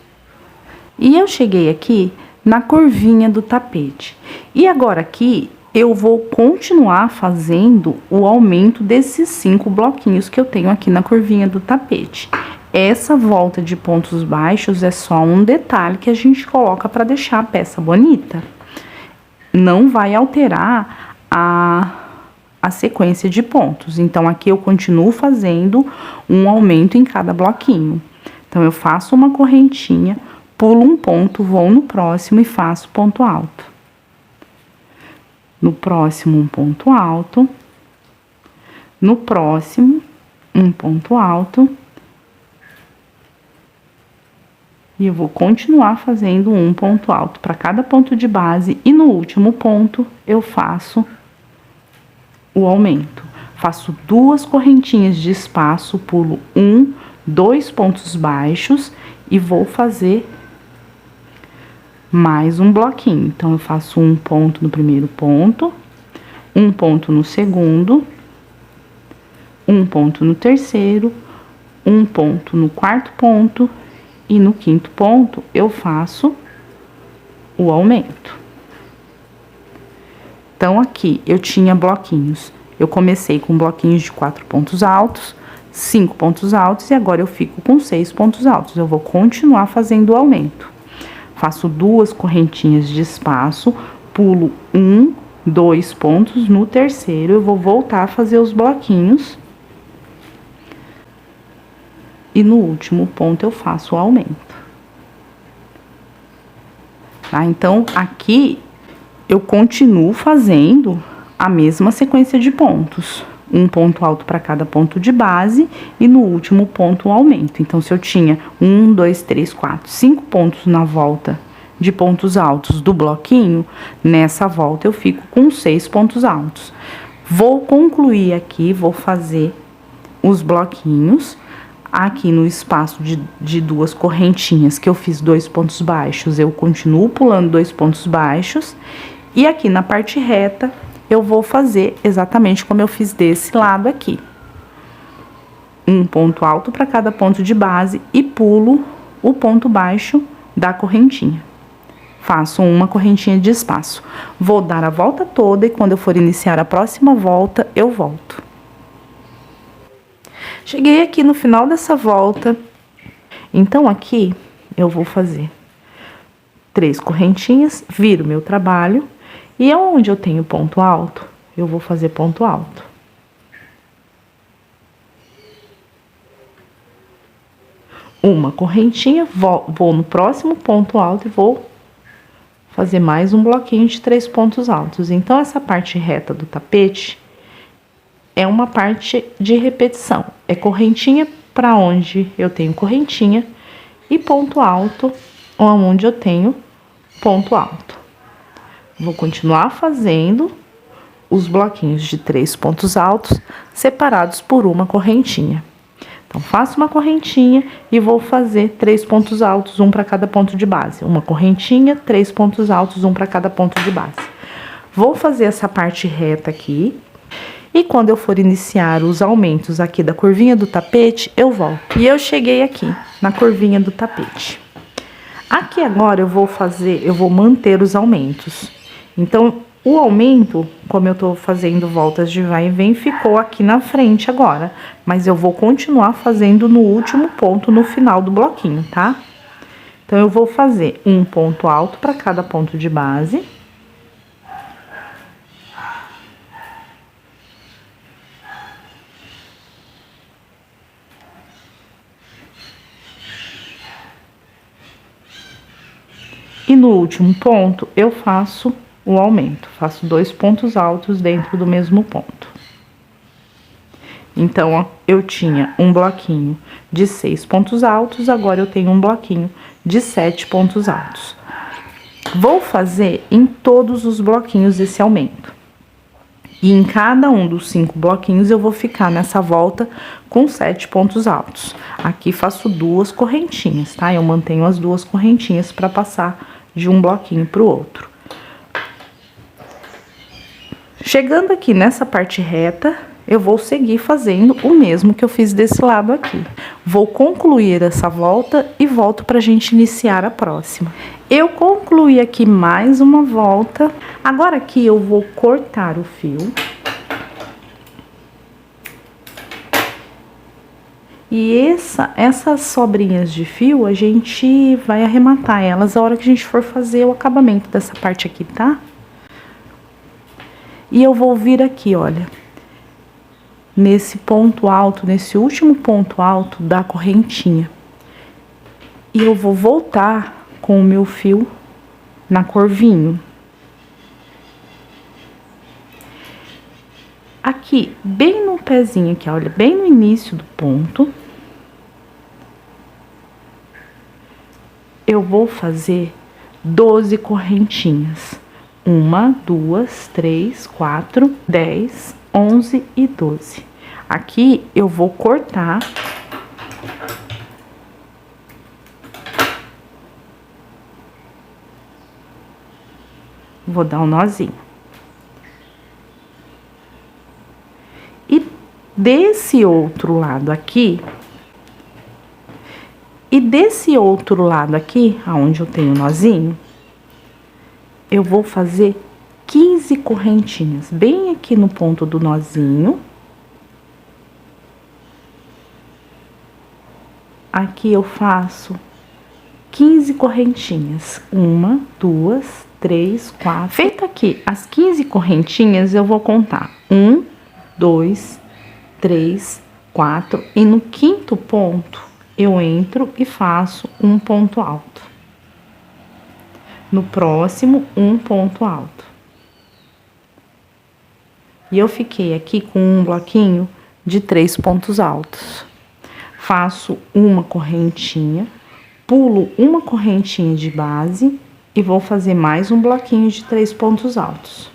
Speaker 1: E eu cheguei aqui na curvinha do tapete. E agora aqui, eu vou continuar fazendo o aumento desses 5 bloquinhos que eu tenho aqui na curvinha do tapete. Essa volta de pontos baixos é só um detalhe que a gente coloca para deixar a peça bonita. Não vai alterar a sequência de pontos. Então, aqui eu continuo fazendo um aumento em cada bloquinho. Então, eu faço uma correntinha, pulo um ponto, vou no próximo e faço ponto alto. No próximo, um ponto alto. No próximo, um ponto alto. E eu vou continuar fazendo um ponto alto para cada ponto de base. E no último ponto, eu faço o aumento. Faço 2 correntinhas de espaço, pulo 1, 2 pontos baixos e vou fazer mais um bloquinho. Então, eu faço um ponto no primeiro ponto, um ponto no segundo, um ponto no terceiro, um ponto no quarto ponto e no quinto ponto eu faço o aumento. Então, aqui eu tinha bloquinhos. Eu comecei com bloquinhos de 4 pontos altos, 5 pontos altos e agora eu fico com 6 pontos altos. Eu vou continuar fazendo o aumento. Faço 2 correntinhas de espaço, pulo 1, 2 pontos, no terceiro eu vou voltar a fazer os bloquinhos. E no último ponto eu faço o aumento. Tá? Então, aqui eu continuo fazendo a mesma sequência de pontos. Um ponto alto para cada ponto de base e no último ponto o aumento. Então, se eu tinha 1, 2, 3, 4, 5 pontos na volta de pontos altos do bloquinho, nessa volta eu fico com 6 pontos altos. Vou concluir aqui, vou fazer os bloquinhos. Aqui no espaço de 2 correntinhas que eu fiz 2 pontos baixos, eu continuo pulando 2 pontos baixos. E aqui na parte reta, eu vou fazer exatamente como eu fiz desse lado aqui. Um ponto alto para cada ponto de base e pulo o ponto baixo da correntinha. Faço uma correntinha de espaço. Vou dar a volta toda e quando eu for iniciar a próxima volta, eu volto. Cheguei aqui no final dessa volta, então aqui eu vou fazer 3 correntinhas, viro meu trabalho, e onde eu tenho ponto alto, eu vou fazer ponto alto. Uma correntinha, vou no próximo ponto alto e vou fazer mais um bloquinho de 3 pontos altos. Então, essa parte reta do tapete é uma parte de repetição. É correntinha para onde eu tenho correntinha e ponto alto onde eu tenho ponto alto. Vou continuar fazendo os bloquinhos de 3 pontos altos separados por uma correntinha. Então, faço uma correntinha e vou fazer 3 pontos altos, um para cada ponto de base. Uma correntinha, 3 pontos altos, um para cada ponto de base. Vou fazer essa parte reta aqui. E quando eu for iniciar os aumentos aqui da curvinha do tapete, eu volto. E eu cheguei aqui, na curvinha do tapete. Aqui agora eu vou manter os aumentos. Então, o aumento, como eu tô fazendo voltas de vai e vem, ficou aqui na frente agora. Mas eu vou continuar fazendo no último ponto, no final do bloquinho, tá? Então, eu vou fazer um ponto alto para cada ponto de base. no último ponto, eu faço o aumento. Faço 2 pontos altos dentro do mesmo ponto. Então, ó, eu tinha um bloquinho de 6 pontos altos, agora eu tenho um bloquinho de 7 pontos altos. Vou fazer em todos os bloquinhos esse aumento. E em cada um dos 5 bloquinhos eu vou ficar nessa volta com 7 pontos altos. Aqui faço 2 correntinhas, tá? Eu mantenho as 2 correntinhas para passar de um bloquinho para o outro. Chegando aqui nessa parte reta, eu vou seguir fazendo o mesmo que eu fiz desse lado aqui. Vou concluir essa volta e volto pra gente iniciar a próxima. Eu concluí aqui mais uma volta. Agora aqui eu vou cortar o fio. E essas sobrinhas de fio, a gente vai arrematar elas a hora que a gente for fazer o acabamento dessa parte aqui, tá? E eu vou vir aqui, olha, nesse ponto alto, nesse último ponto alto da correntinha. E eu vou voltar com o meu fio na cor vinho. Aqui, bem no pezinho aqui, olha, bem no início do ponto, eu vou fazer 12 correntinhas. 1, 2, 3, 4, 10, 11 e 12. Aqui eu vou cortar. Vou dar um nozinho. E desse outro lado aqui, aonde eu tenho o nozinho, eu vou fazer 15 correntinhas, bem aqui no ponto do nozinho. Aqui eu faço 15 correntinhas. 1, 2, 3, 4. Feito aqui as 15 correntinhas, eu vou contar 1, 2, 3, 4. E no quinto ponto, eu entro e faço um ponto alto. No próximo, um ponto alto. E eu fiquei aqui com um bloquinho de 3 pontos altos. Faço uma correntinha, pulo uma correntinha de base e vou fazer mais um bloquinho de 3 pontos altos.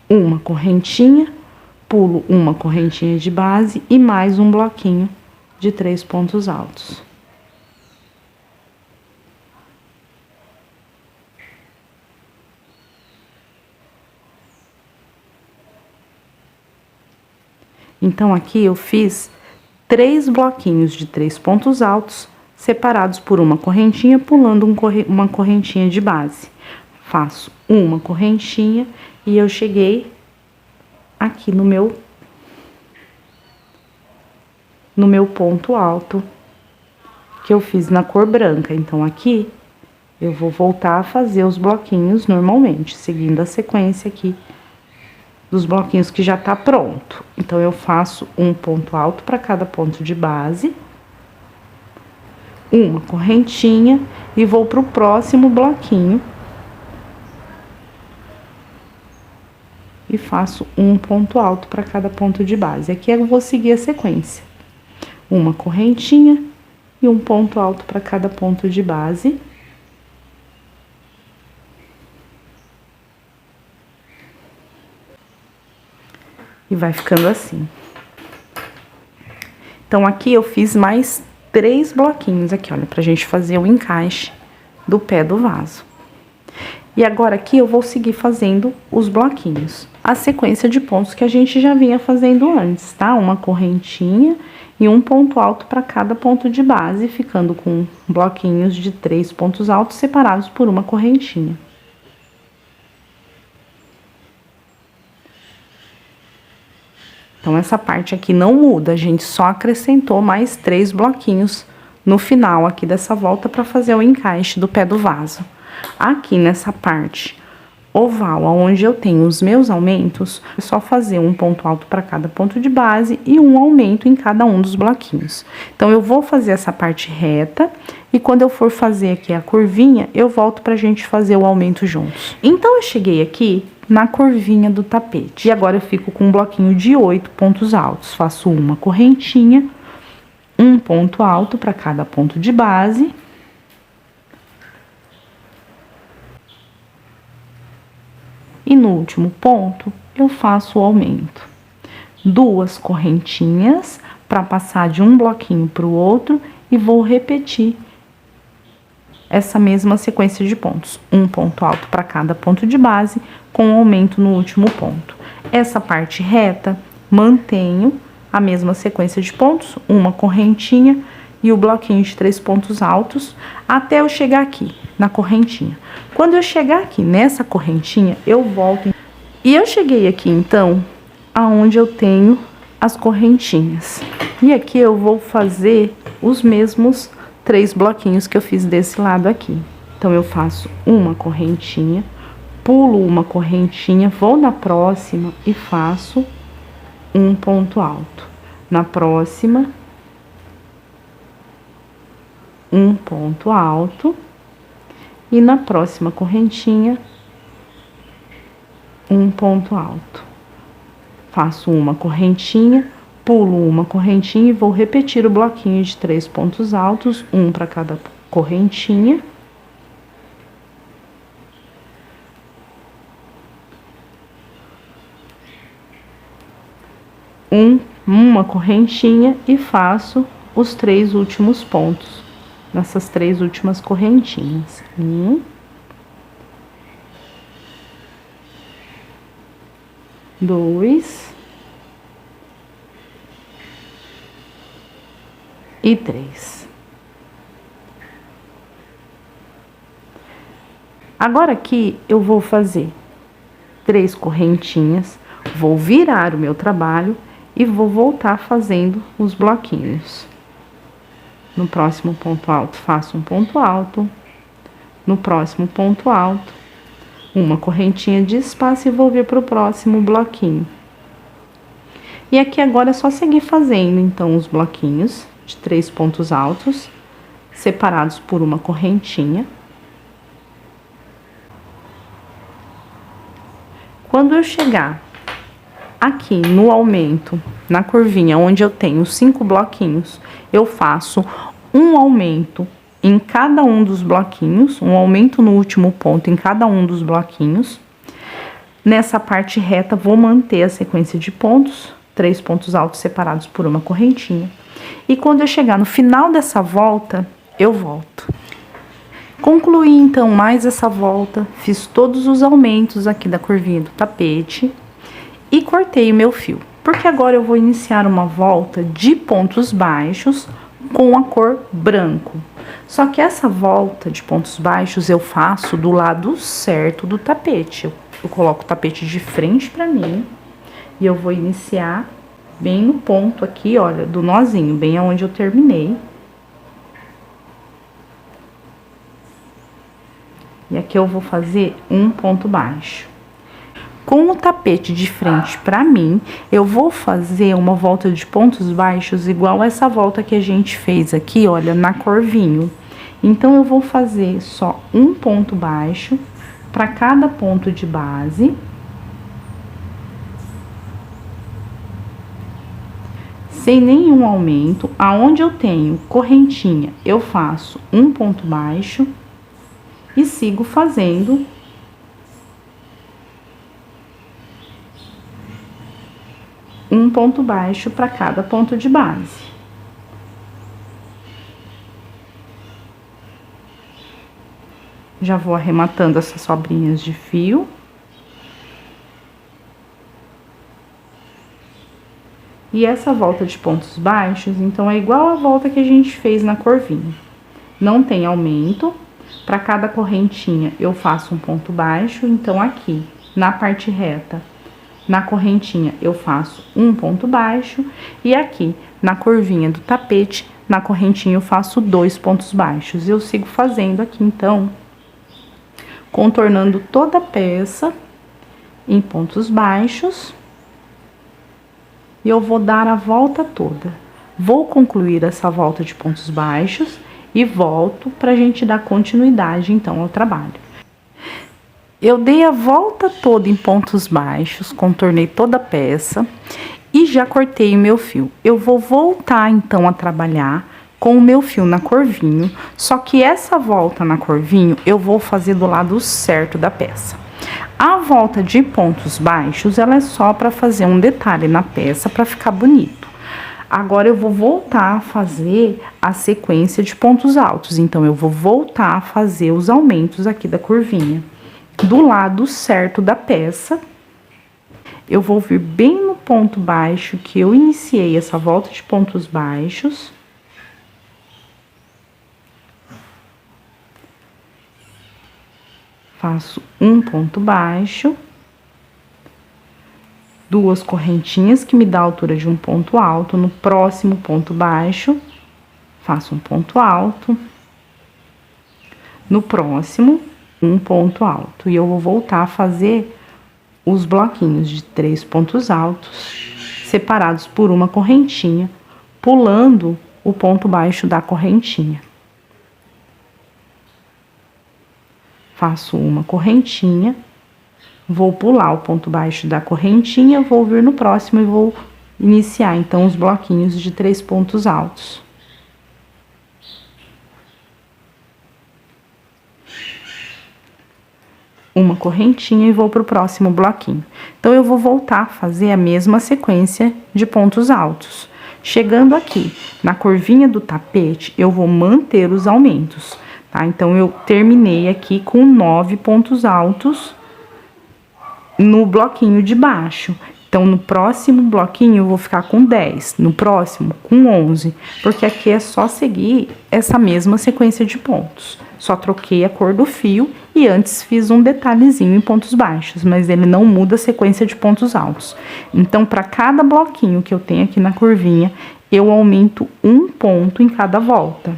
Speaker 1: Uma correntinha, pulo uma correntinha de base e mais um bloquinho de 3 pontos altos. Então, aqui eu fiz 3 bloquinhos de 3 pontos altos, separados por uma correntinha, pulando uma correntinha de base. Faço uma correntinha e eu cheguei aqui no meu ponto alto que eu fiz na cor branca. Então, aqui eu vou voltar a fazer os bloquinhos normalmente, seguindo a sequência aqui dos bloquinhos que já tá pronto. Então, eu faço um ponto alto para cada ponto de base, uma correntinha e vou pro próximo bloquinho e faço um ponto alto para cada ponto de base. Aqui eu vou seguir a sequência. Uma correntinha e um ponto alto para cada ponto de base. E vai ficando assim. Então, aqui eu fiz mais 3 bloquinhos aqui, olha, pra gente fazer o encaixe do pé do vaso. E agora, aqui, eu vou seguir fazendo os bloquinhos. A sequência de pontos que a gente já vinha fazendo antes, tá? Uma correntinha e um ponto alto para cada ponto de base, ficando com bloquinhos de 3 pontos altos separados por uma correntinha. Então, essa parte aqui não muda, a gente só acrescentou mais 3 bloquinhos no final aqui dessa volta para fazer o encaixe do pé do vaso. Aqui nessa parte oval, onde eu tenho os meus aumentos, é só fazer um ponto alto para cada ponto de base e um aumento em cada um dos bloquinhos. Então, eu vou fazer essa parte reta e quando eu for fazer aqui a curvinha, eu volto pra gente fazer o aumento juntos. Então, eu cheguei aqui na curvinha do tapete e agora eu fico com um bloquinho de 8 pontos altos. Faço uma correntinha, um ponto alto para cada ponto de base. E no último ponto, eu faço o aumento. 2 correntinhas para passar de um bloquinho para o outro e vou repetir essa mesma sequência de pontos. Um ponto alto para cada ponto de base, com um aumento no último ponto. Essa parte reta, mantenho a mesma sequência de pontos, uma correntinha e o bloquinho de 3 pontos altos, até eu chegar aqui, na correntinha. Quando eu chegar aqui nessa correntinha, eu volto. E eu cheguei aqui, então, aonde eu tenho as correntinhas. E aqui eu vou fazer os mesmos 3 bloquinhos que eu fiz desse lado aqui. Então, eu faço uma correntinha, pulo uma correntinha, vou na próxima e faço um ponto alto. Na próxima, um ponto alto. E na próxima correntinha, um ponto alto. Faço uma correntinha, pulo uma correntinha e vou repetir o bloquinho de 3 pontos altos, um para cada correntinha. Uma correntinha e faço os 3 últimos pontos nessas 3 últimas correntinhas. 1, 2 e 3. Agora aqui eu vou fazer 3 correntinhas, vou virar o meu trabalho e vou voltar fazendo os bloquinhos. No próximo ponto alto, faço um ponto alto. No próximo ponto alto, uma correntinha de espaço e vou vir para o próximo bloquinho. E aqui agora é só seguir fazendo, então, os bloquinhos de 3 pontos altos, separados por uma correntinha. Quando eu chegar aqui no aumento, na curvinha, onde eu tenho 5 bloquinhos, eu faço um aumento em cada um dos bloquinhos, um aumento no último ponto em cada um dos bloquinhos. Nessa parte reta, vou manter a sequência de pontos, 3 pontos altos separados por uma correntinha. E quando eu chegar no final dessa volta, eu volto. Concluí, então, mais essa volta, fiz todos os aumentos aqui da curvinha do tapete e cortei o meu fio. Porque agora eu vou iniciar uma volta de pontos baixos com a cor branco. Só que essa volta de pontos baixos eu faço do lado certo do tapete. Eu coloco o tapete de frente pra mim e eu vou iniciar bem no ponto aqui, olha, do nozinho, bem aonde eu terminei. E aqui eu vou fazer um ponto baixo. Com o tapete de frente pra mim, eu vou fazer uma volta de pontos baixos igual essa volta que a gente fez aqui, olha, na cor vinho. Então, eu vou fazer só um ponto baixo para cada ponto de base. Sem nenhum aumento. Aonde eu tenho correntinha, eu faço um ponto baixo e sigo fazendo um ponto baixo para cada ponto de base. Já vou arrematando essas sobrinhas de fio. E essa volta de pontos baixos, então, é igual a volta que a gente fez na cor vinho. Não tem aumento. Para cada correntinha, eu faço um ponto baixo. Então, aqui, na parte reta, na correntinha, eu faço um ponto baixo. E aqui, na curvinha do tapete, na correntinha, eu faço 2 pontos baixos. Eu sigo fazendo aqui, então, contornando toda a peça em pontos baixos. E eu vou dar a volta toda. Vou concluir essa volta de pontos baixos e volto pra gente dar continuidade, então, ao trabalho. Eu dei a volta toda em pontos baixos, contornei toda a peça e já cortei o meu fio. Eu vou voltar, então, a trabalhar com o meu fio na corvinho, só que essa volta na corvinho eu vou fazer do lado certo da peça. A volta de pontos baixos, ela é só para fazer um detalhe na peça para ficar bonito. Agora eu vou voltar a fazer a sequência de pontos altos, então eu vou voltar a fazer os aumentos aqui da curvinha. Do lado certo da peça, eu vou vir bem no ponto baixo que eu iniciei essa volta de pontos baixos. Faço um ponto baixo, duas correntinhas que me dá a altura de um ponto alto. No próximo ponto baixo, faço um ponto alto. No próximo, um ponto alto. E eu vou voltar a fazer os bloquinhos de 3 pontos altos, separados por uma correntinha, pulando o ponto baixo da correntinha. Faço uma correntinha, vou pular o ponto baixo da correntinha, vou vir no próximo e vou iniciar, então, os bloquinhos de 3 pontos altos. Uma correntinha e vou pro próximo bloquinho. Então, eu vou voltar a fazer a mesma sequência de pontos altos. Chegando aqui, na curvinha do tapete, eu vou manter os aumentos. Tá? Então, eu terminei aqui com 9 pontos altos no bloquinho de baixo. Então, no próximo bloquinho, eu vou ficar com 10. No próximo, com 11. Porque aqui é só seguir essa mesma sequência de pontos. Só troquei a cor do fio e antes fiz um detalhezinho em pontos baixos. Mas ele não muda a sequência de pontos altos. Então, para cada bloquinho que eu tenho aqui na curvinha, eu aumento um ponto em cada volta.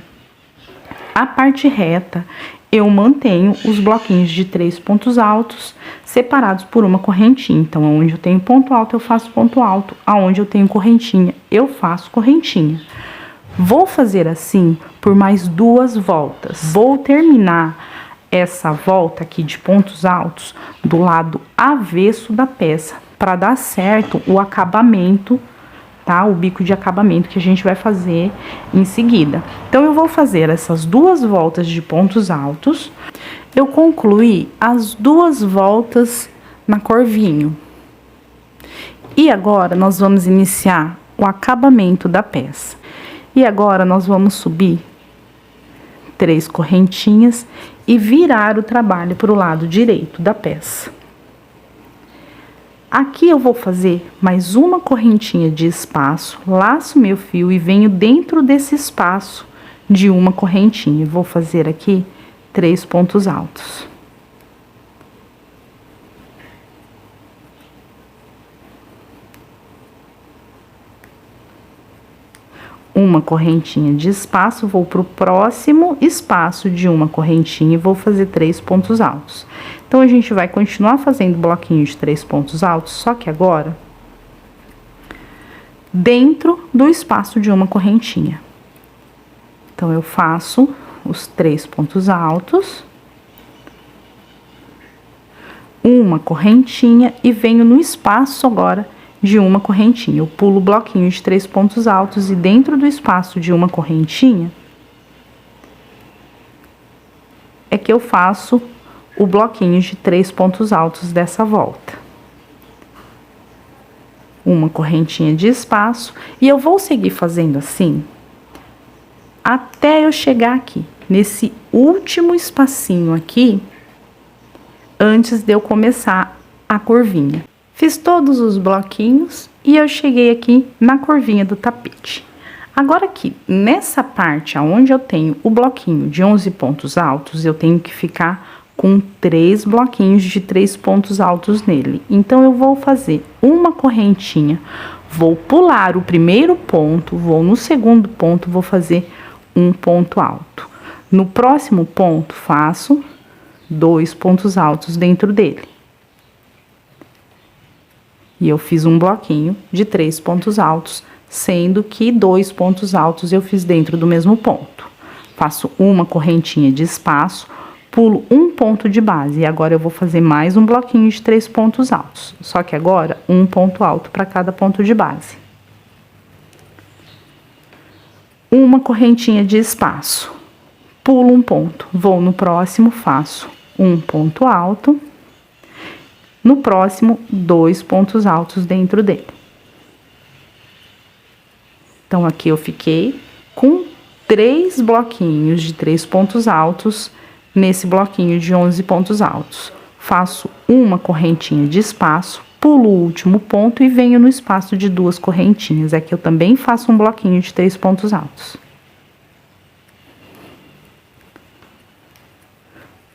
Speaker 1: A parte reta, eu mantenho os bloquinhos de 3 pontos altos, separados por uma correntinha. Então, onde eu tenho ponto alto, eu faço ponto alto. Aonde eu tenho correntinha, eu faço correntinha. Vou fazer assim por mais 2 voltas. Vou terminar essa volta aqui de pontos altos do lado avesso da peça, para dar certo o acabamento, tá? O bico de acabamento que a gente vai fazer em seguida. Então, eu vou fazer essas 2 voltas de pontos altos. Eu concluí as 2 voltas na corvinho. E agora, nós vamos iniciar o acabamento da peça. E agora, nós vamos subir 3 correntinhas e virar o trabalho para o lado direito da peça. Aqui eu vou fazer mais uma correntinha de espaço, laço meu fio e venho dentro desse espaço de uma correntinha. Vou fazer aqui 3 pontos altos. Uma correntinha de espaço, vou pro próximo espaço de uma correntinha e vou fazer 3 pontos altos. Então, a gente vai continuar fazendo bloquinho de 3 pontos altos, só que agora, dentro do espaço de uma correntinha. Então, eu faço os 3 pontos altos, uma correntinha e venho no espaço agora de uma correntinha. Eu pulo o bloquinho de 3 pontos altos e dentro do espaço de uma correntinha é que eu faço o bloquinho de 3 pontos altos dessa volta. Uma correntinha de espaço e eu vou seguir fazendo assim até eu chegar aqui, nesse último espacinho aqui, antes de eu começar a curvinha. Fiz todos os bloquinhos e eu cheguei aqui na curvinha do tapete. Agora aqui, nessa parte onde eu tenho o bloquinho de 11 pontos altos, eu tenho que ficar com 3 bloquinhos de 3 pontos altos nele. Então, eu vou fazer uma correntinha, vou pular o primeiro ponto, vou no segundo ponto, vou fazer um ponto alto. No próximo ponto, faço 2 pontos altos dentro dele. E eu fiz um bloquinho de 3 pontos altos, sendo que 2 pontos altos eu fiz dentro do mesmo ponto. Faço uma correntinha de espaço, pulo um ponto de base. E agora eu vou fazer mais um bloquinho de 3 pontos altos. Só que agora, um ponto alto para cada ponto de base. Uma correntinha de espaço, pulo um ponto, vou no próximo, faço um ponto alto. No próximo, 2 pontos altos dentro dele. Então, aqui eu fiquei com 3 bloquinhos de 3 pontos altos nesse bloquinho de 11 pontos altos. Faço uma correntinha de espaço, pulo o último ponto e venho no espaço de 2 correntinhas. Aqui eu também faço um bloquinho de 3 pontos altos.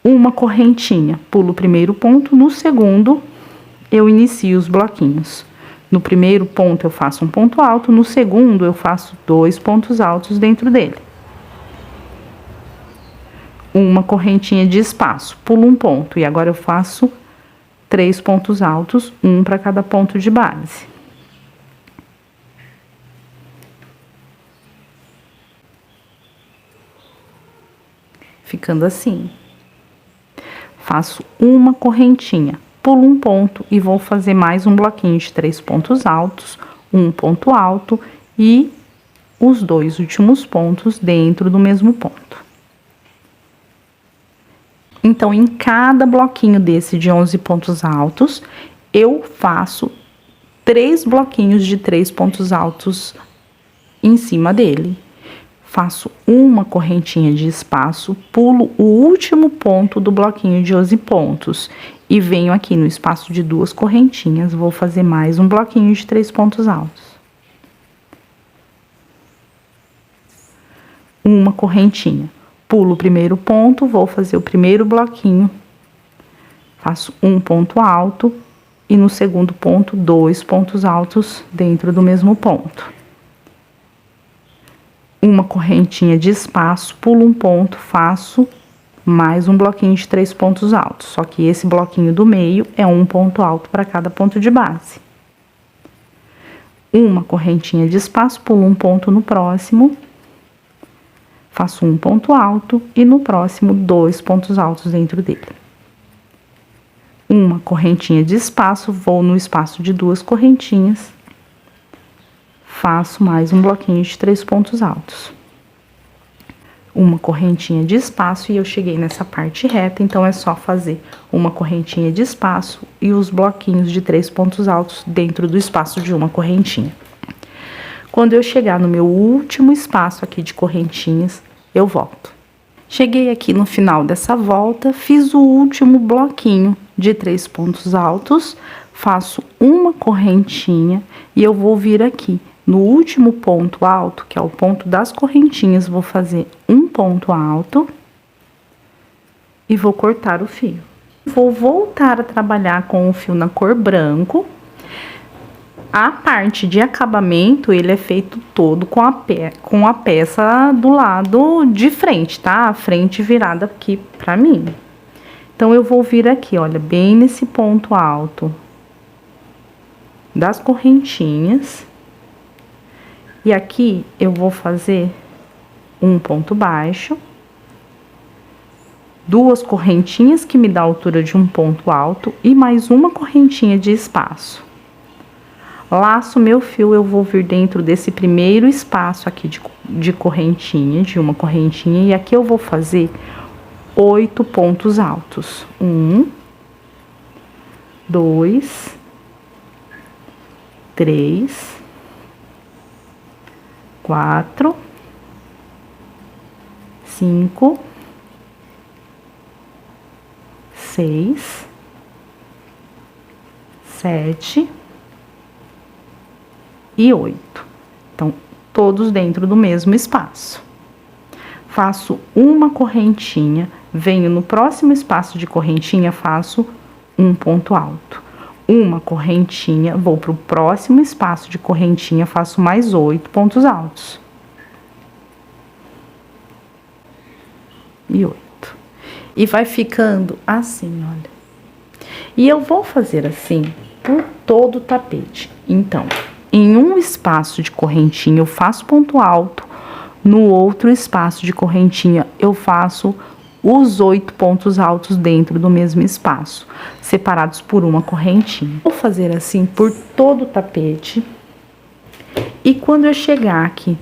Speaker 1: Uma correntinha, pulo o primeiro ponto, no segundo eu inicio os bloquinhos. No primeiro ponto eu faço um ponto alto, no segundo eu faço 2 pontos altos dentro dele. Uma correntinha de espaço, pulo um ponto e agora eu faço 3 pontos altos, um para cada ponto de base. Ficando assim. Faço uma correntinha, pulo um ponto e vou fazer mais um bloquinho de 3 pontos altos, um ponto alto e os 2 últimos pontos dentro do mesmo ponto. Então, em cada bloquinho desse de 11 pontos altos, eu faço 3 bloquinhos de 3 pontos altos em cima dele. Faço uma correntinha de espaço, pulo o último ponto do bloquinho de 11 pontos e venho aqui no espaço de 2 correntinhas, vou fazer mais um bloquinho de 3 pontos altos. Uma correntinha, pulo o primeiro ponto, vou fazer o primeiro bloquinho, faço um ponto alto e no segundo ponto 2 pontos altos dentro do mesmo ponto. Uma correntinha de espaço, pulo um ponto, faço mais um bloquinho de 3 pontos altos. Só que esse bloquinho do meio é um ponto alto para cada ponto de base. Uma correntinha de espaço, pulo um ponto no próximo, faço um ponto alto e no próximo 2 pontos altos dentro dele. Uma correntinha de espaço, vou no espaço de 2 correntinhas, faço mais um bloquinho de 3 pontos altos. Uma correntinha de espaço e eu cheguei nessa parte reta, então é só fazer uma correntinha de espaço e os bloquinhos de 3 pontos altos dentro do espaço de uma correntinha. Quando eu chegar no meu último espaço aqui de correntinhas, eu volto. Cheguei aqui no final dessa volta, fiz o último bloquinho de 3 pontos altos, faço uma correntinha e eu vou vir aqui no último ponto alto, que é o ponto das correntinhas, vou fazer um ponto alto e vou cortar o fio. Vou voltar a trabalhar com o fio na cor branco. A parte de acabamento, ele é feito todo com a peça do lado de frente, tá? A frente virada aqui pra mim. Então, eu vou vir aqui, olha, bem nesse ponto alto das correntinhas. E aqui eu vou fazer um ponto baixo, 2 correntinhas que me dá a altura de um ponto alto e mais uma correntinha de espaço. Laço meu fio, eu vou vir dentro desse primeiro espaço aqui de correntinha, de uma correntinha, e aqui eu vou fazer 8 pontos altos. 1, 2, 3, 4, 5, 6, 7 e 8. Então, todos dentro do mesmo espaço. Faço uma correntinha, venho no próximo espaço de correntinha, faço um ponto alto. Uma correntinha, vou para o próximo espaço de correntinha, faço mais 8 pontos altos. E 8. E vai ficando assim, olha. E eu vou fazer assim por todo o tapete. Então, em um espaço de correntinha eu faço ponto alto, no outro espaço de correntinha eu faço os 8 pontos altos dentro do mesmo espaço, separados por uma correntinha. Vou fazer assim por todo o tapete. E quando eu chegar aqui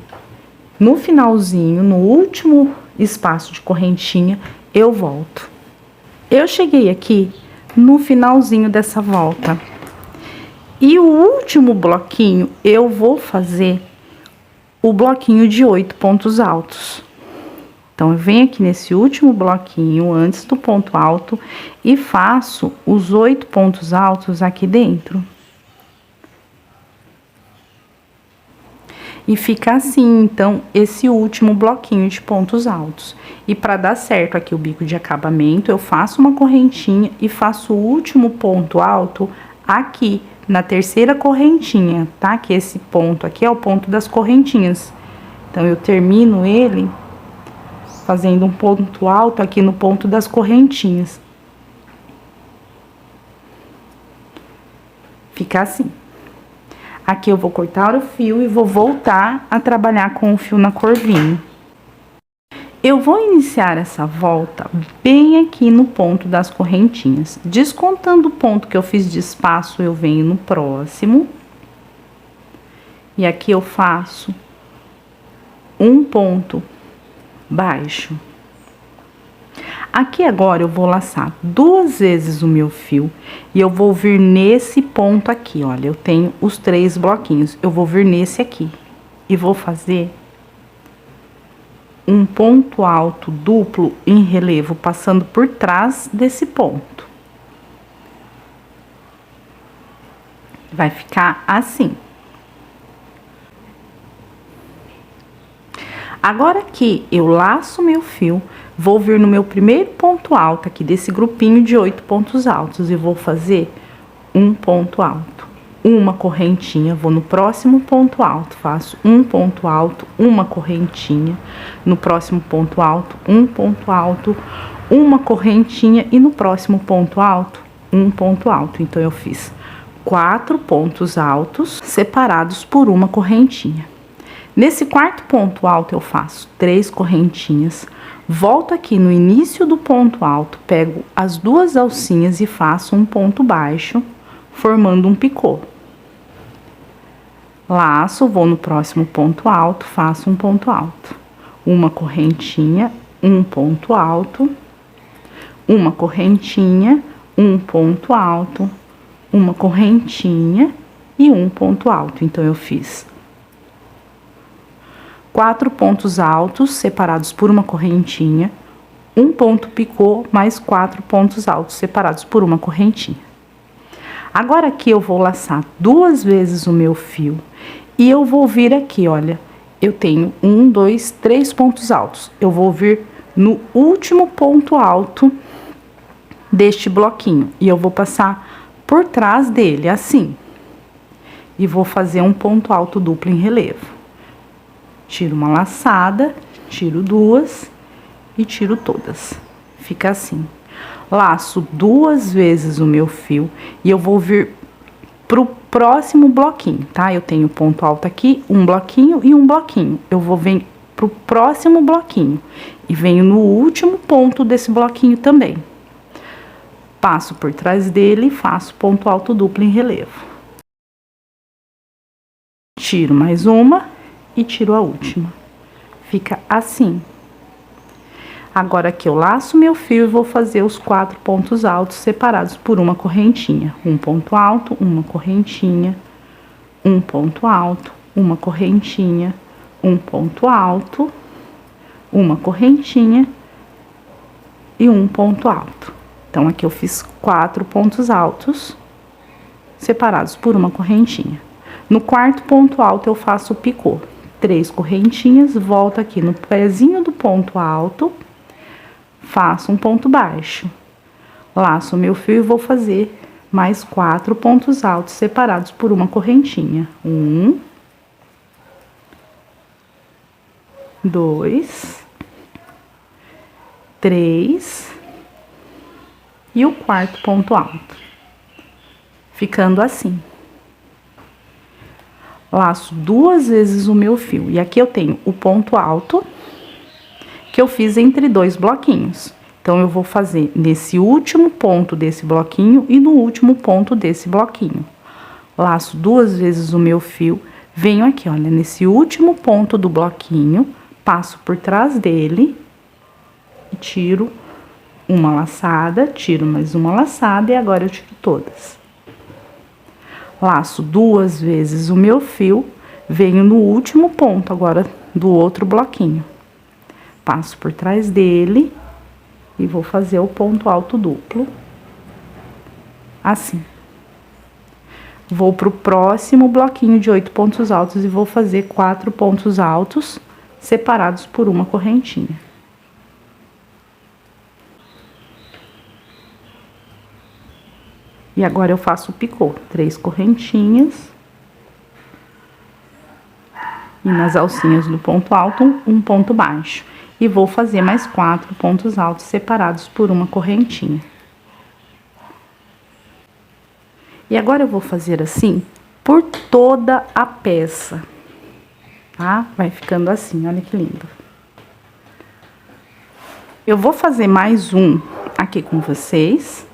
Speaker 1: no finalzinho, no último espaço de correntinha, eu volto. Eu cheguei aqui no finalzinho dessa volta. E o último bloquinho, eu vou fazer o bloquinho de 8 pontos altos. Então, eu venho aqui nesse último bloquinho, antes do ponto alto, e faço os 8 pontos altos aqui dentro. E fica assim, então, esse último bloquinho de pontos altos. E para dar certo aqui o bico de acabamento, eu faço uma correntinha e faço o último ponto alto aqui, na terceira correntinha, tá? Que esse ponto aqui é o ponto das correntinhas. Então, eu termino ele fazendo um ponto alto aqui no ponto das correntinhas. Fica assim. Aqui eu vou cortar o fio e vou voltar a trabalhar com o fio na cor vinho. Eu vou iniciar essa volta bem aqui no ponto das correntinhas. Descontando o ponto que eu fiz de espaço, eu venho no próximo. E aqui eu faço um ponto baixo. Aqui agora eu vou laçar 2 vezes o meu fio e eu vou vir nesse ponto aqui, olha, eu tenho os 3 bloquinhos, eu vou vir nesse aqui e vou fazer um ponto alto duplo em relevo, passando por trás desse ponto. Vai ficar assim. Agora que eu laço meu fio, vou vir no meu primeiro ponto alto aqui desse grupinho de 8 pontos altos e vou fazer um ponto alto, uma correntinha, vou no próximo ponto alto, faço um ponto alto, uma correntinha, no próximo ponto alto, um ponto alto, uma correntinha e no próximo ponto alto, um ponto alto. Então, eu fiz 4 pontos altos separados por uma correntinha. Nesse quarto ponto alto, eu faço 3 correntinhas, volto aqui no início do ponto alto, pego as 2 alcinhas e faço um ponto baixo, formando um picô. Laço, vou no próximo ponto alto, faço um ponto alto, uma correntinha, um ponto alto, uma correntinha, um ponto alto, uma correntinha e um ponto alto. Então, eu fiz 4 pontos altos separados por uma correntinha, um ponto picô, mais 4 pontos altos separados por uma correntinha. Agora, aqui eu vou laçar 2 vezes o meu fio e eu vou vir aqui, olha, eu tenho 1, 2, 3 pontos altos. Eu vou vir no último ponto alto deste bloquinho e eu vou passar por trás dele, assim. E vou fazer um ponto alto duplo em relevo. Tiro uma laçada, tiro 2 e tiro todas. Fica assim. Laço 2 vezes o meu fio e eu vou vir pro próximo bloquinho, tá? Eu tenho ponto alto aqui, um bloquinho e um bloquinho. Eu vou vir pro próximo bloquinho e venho no último ponto desse bloquinho também. Passo por trás dele e faço ponto alto duplo em relevo. Tiro mais uma e tiro a última. Fica assim. Agora, aqui eu laço meu fio e vou fazer os 4 pontos altos separados por uma correntinha. Um ponto alto, uma correntinha, um ponto alto, uma correntinha, um ponto alto, uma correntinha e um ponto alto. Então, aqui eu fiz 4 pontos altos separados por uma correntinha. No quarto ponto alto, eu faço o picô. 3 correntinhas, volto aqui no pezinho do ponto alto, faço um ponto baixo, laço o meu fio e vou fazer mais 4 pontos altos separados por uma correntinha. 1, 2, 3 e o quarto ponto alto, ficando assim. Laço 2 vezes o meu fio, e aqui eu tenho o ponto alto que eu fiz entre 2 bloquinhos. Então, eu vou fazer nesse último ponto desse bloquinho e no último ponto desse bloquinho. Laço 2 vezes o meu fio, venho aqui, olha, nesse último ponto do bloquinho, passo por trás dele e tiro uma laçada, tiro mais uma laçada e agora eu tiro todas. Laço 2 vezes o meu fio, venho no último ponto agora do outro bloquinho. Passo por trás dele e vou fazer o ponto alto duplo, assim. Vou pro próximo bloquinho de 8 pontos altos e vou fazer 4 pontos altos separados por uma correntinha. E agora eu faço o picô, 3 correntinhas. E nas alcinhas do ponto alto, um ponto baixo. E vou fazer mais 4 pontos altos separados por uma correntinha. E agora eu vou fazer assim por toda a peça, tá? Vai ficando assim, olha que lindo. Eu vou fazer mais um aqui com vocês.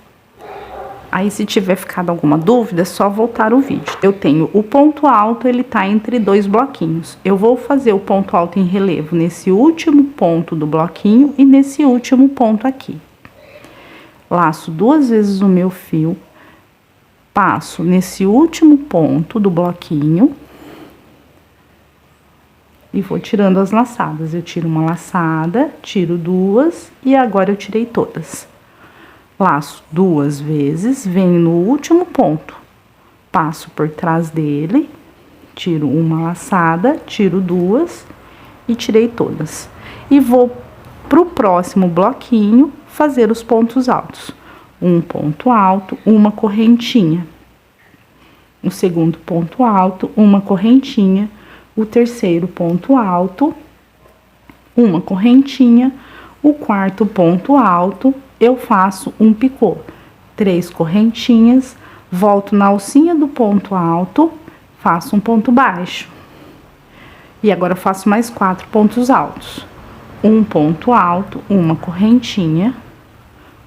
Speaker 1: Aí, se tiver ficado alguma dúvida, é só voltar o vídeo. Eu tenho o ponto alto, ele tá entre 2 bloquinhos. Eu vou fazer o ponto alto em relevo nesse último ponto do bloquinho e nesse último ponto aqui. Laço 2 vezes o meu fio, passo nesse último ponto do bloquinho e vou tirando as laçadas. Eu tiro uma laçada, tiro 2 e agora eu tirei todas. Laço 2 vezes, venho no último ponto, passo por trás dele, tiro uma laçada, tiro 2 e tirei todas. E vou pro próximo bloquinho fazer os pontos altos. Um ponto alto, uma correntinha. O segundo ponto alto, uma correntinha. O terceiro ponto alto, uma correntinha. O quarto ponto alto, eu faço um picô, 3 correntinhas, volto na alcinha do ponto alto, faço um ponto baixo. E agora eu faço mais 4 pontos altos. Um ponto alto, uma correntinha,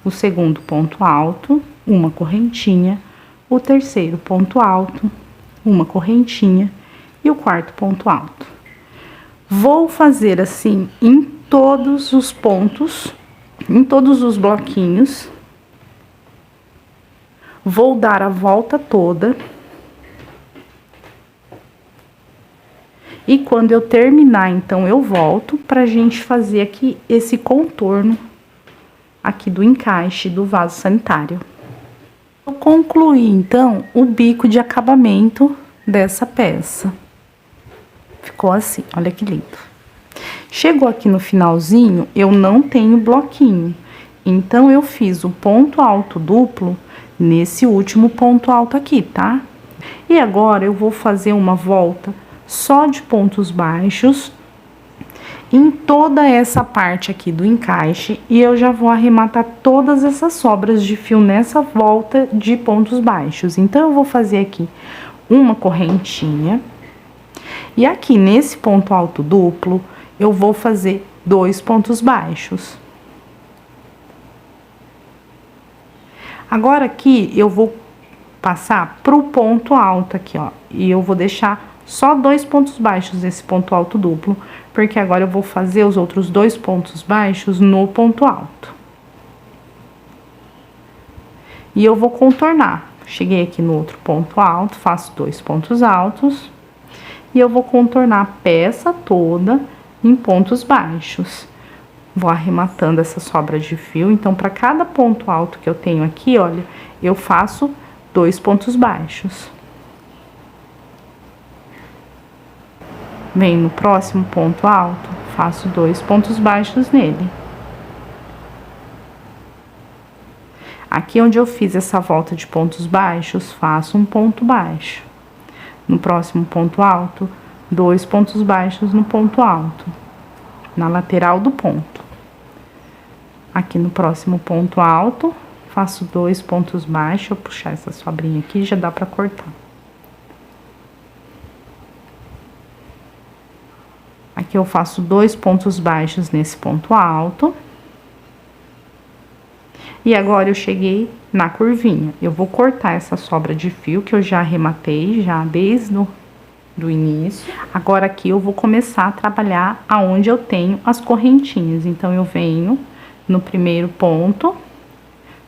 Speaker 1: o segundo ponto alto, uma correntinha, o terceiro ponto alto, uma correntinha e o quarto ponto alto. Vou fazer assim em todos os pontos, em todos os bloquinhos. Vou dar a volta toda. E quando eu terminar, então, eu volto pra gente fazer aqui esse contorno aqui do encaixe do vaso sanitário. Eu concluí, então, o bico de acabamento dessa peça. Ficou assim, olha que lindo. Chegou aqui no finalzinho, eu não tenho bloquinho. Então, eu fiz o ponto alto duplo nesse último ponto alto aqui, tá? E agora, eu vou fazer uma volta só de pontos baixos em toda essa parte aqui do encaixe. E eu já vou arrematar todas essas sobras de fio nessa volta de pontos baixos. Então, eu vou fazer aqui uma correntinha. E aqui, nesse ponto alto duplo, eu vou fazer 2 pontos baixos. Agora, aqui, eu vou passar pro ponto alto aqui, ó. E eu vou deixar só 2 pontos baixos nesse ponto alto duplo, porque agora eu vou fazer os outros 2 pontos baixos no ponto alto. E eu vou contornar. Cheguei aqui no outro ponto alto, faço 2 pontos altos. E eu vou contornar a peça toda em pontos baixos. Vou arrematando essa sobra de fio. Então, para cada ponto alto que eu tenho aqui, olha, eu faço 2 pontos baixos. Venho no próximo ponto alto, faço 2 pontos baixos nele. Aqui onde eu fiz essa volta de pontos baixos, faço um ponto baixo. No próximo ponto alto, 2 pontos baixos no ponto alto, na lateral do ponto. Aqui no próximo ponto alto, faço 2 pontos baixos, eu puxar essa sobrinha aqui, já dá pra cortar. Aqui eu faço 2 pontos baixos nesse ponto alto. E agora eu cheguei na curvinha. Eu vou cortar essa sobra de fio que eu já arrematei, já desde do início. Agora aqui eu vou começar a trabalhar aonde eu tenho as correntinhas. Então, eu venho no primeiro ponto,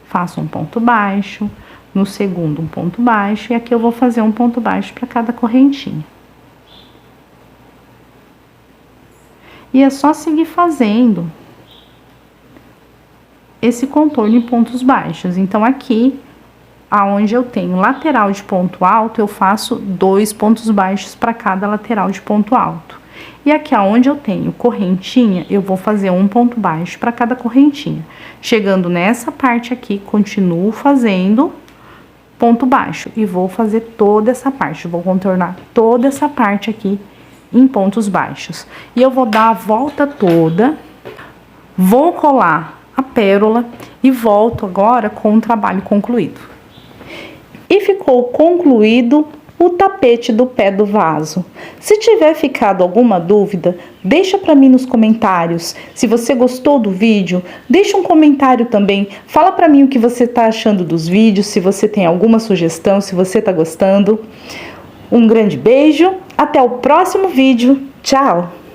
Speaker 1: faço um ponto baixo, no segundo um ponto baixo, e aqui eu vou fazer um ponto baixo para cada correntinha. E é só seguir fazendo esse contorno em pontos baixos. Então, aqui, aonde eu tenho lateral de ponto alto, eu faço 2 pontos baixos para cada lateral de ponto alto. E aqui, aonde eu tenho correntinha, eu vou fazer um ponto baixo para cada correntinha. Chegando nessa parte aqui, continuo fazendo ponto baixo e vou fazer toda essa parte. Vou contornar toda essa parte aqui em pontos baixos. E eu vou dar a volta toda, vou colar a pérola e volto agora com o trabalho concluído. E ficou concluído o tapete do pé do vaso. Se tiver ficado alguma dúvida, deixa para mim nos comentários. Se você gostou do vídeo, deixa um comentário também. Fala para mim o que você tá achando dos vídeos, se você tem alguma sugestão, se você tá gostando. Um grande beijo, até o próximo vídeo. Tchau!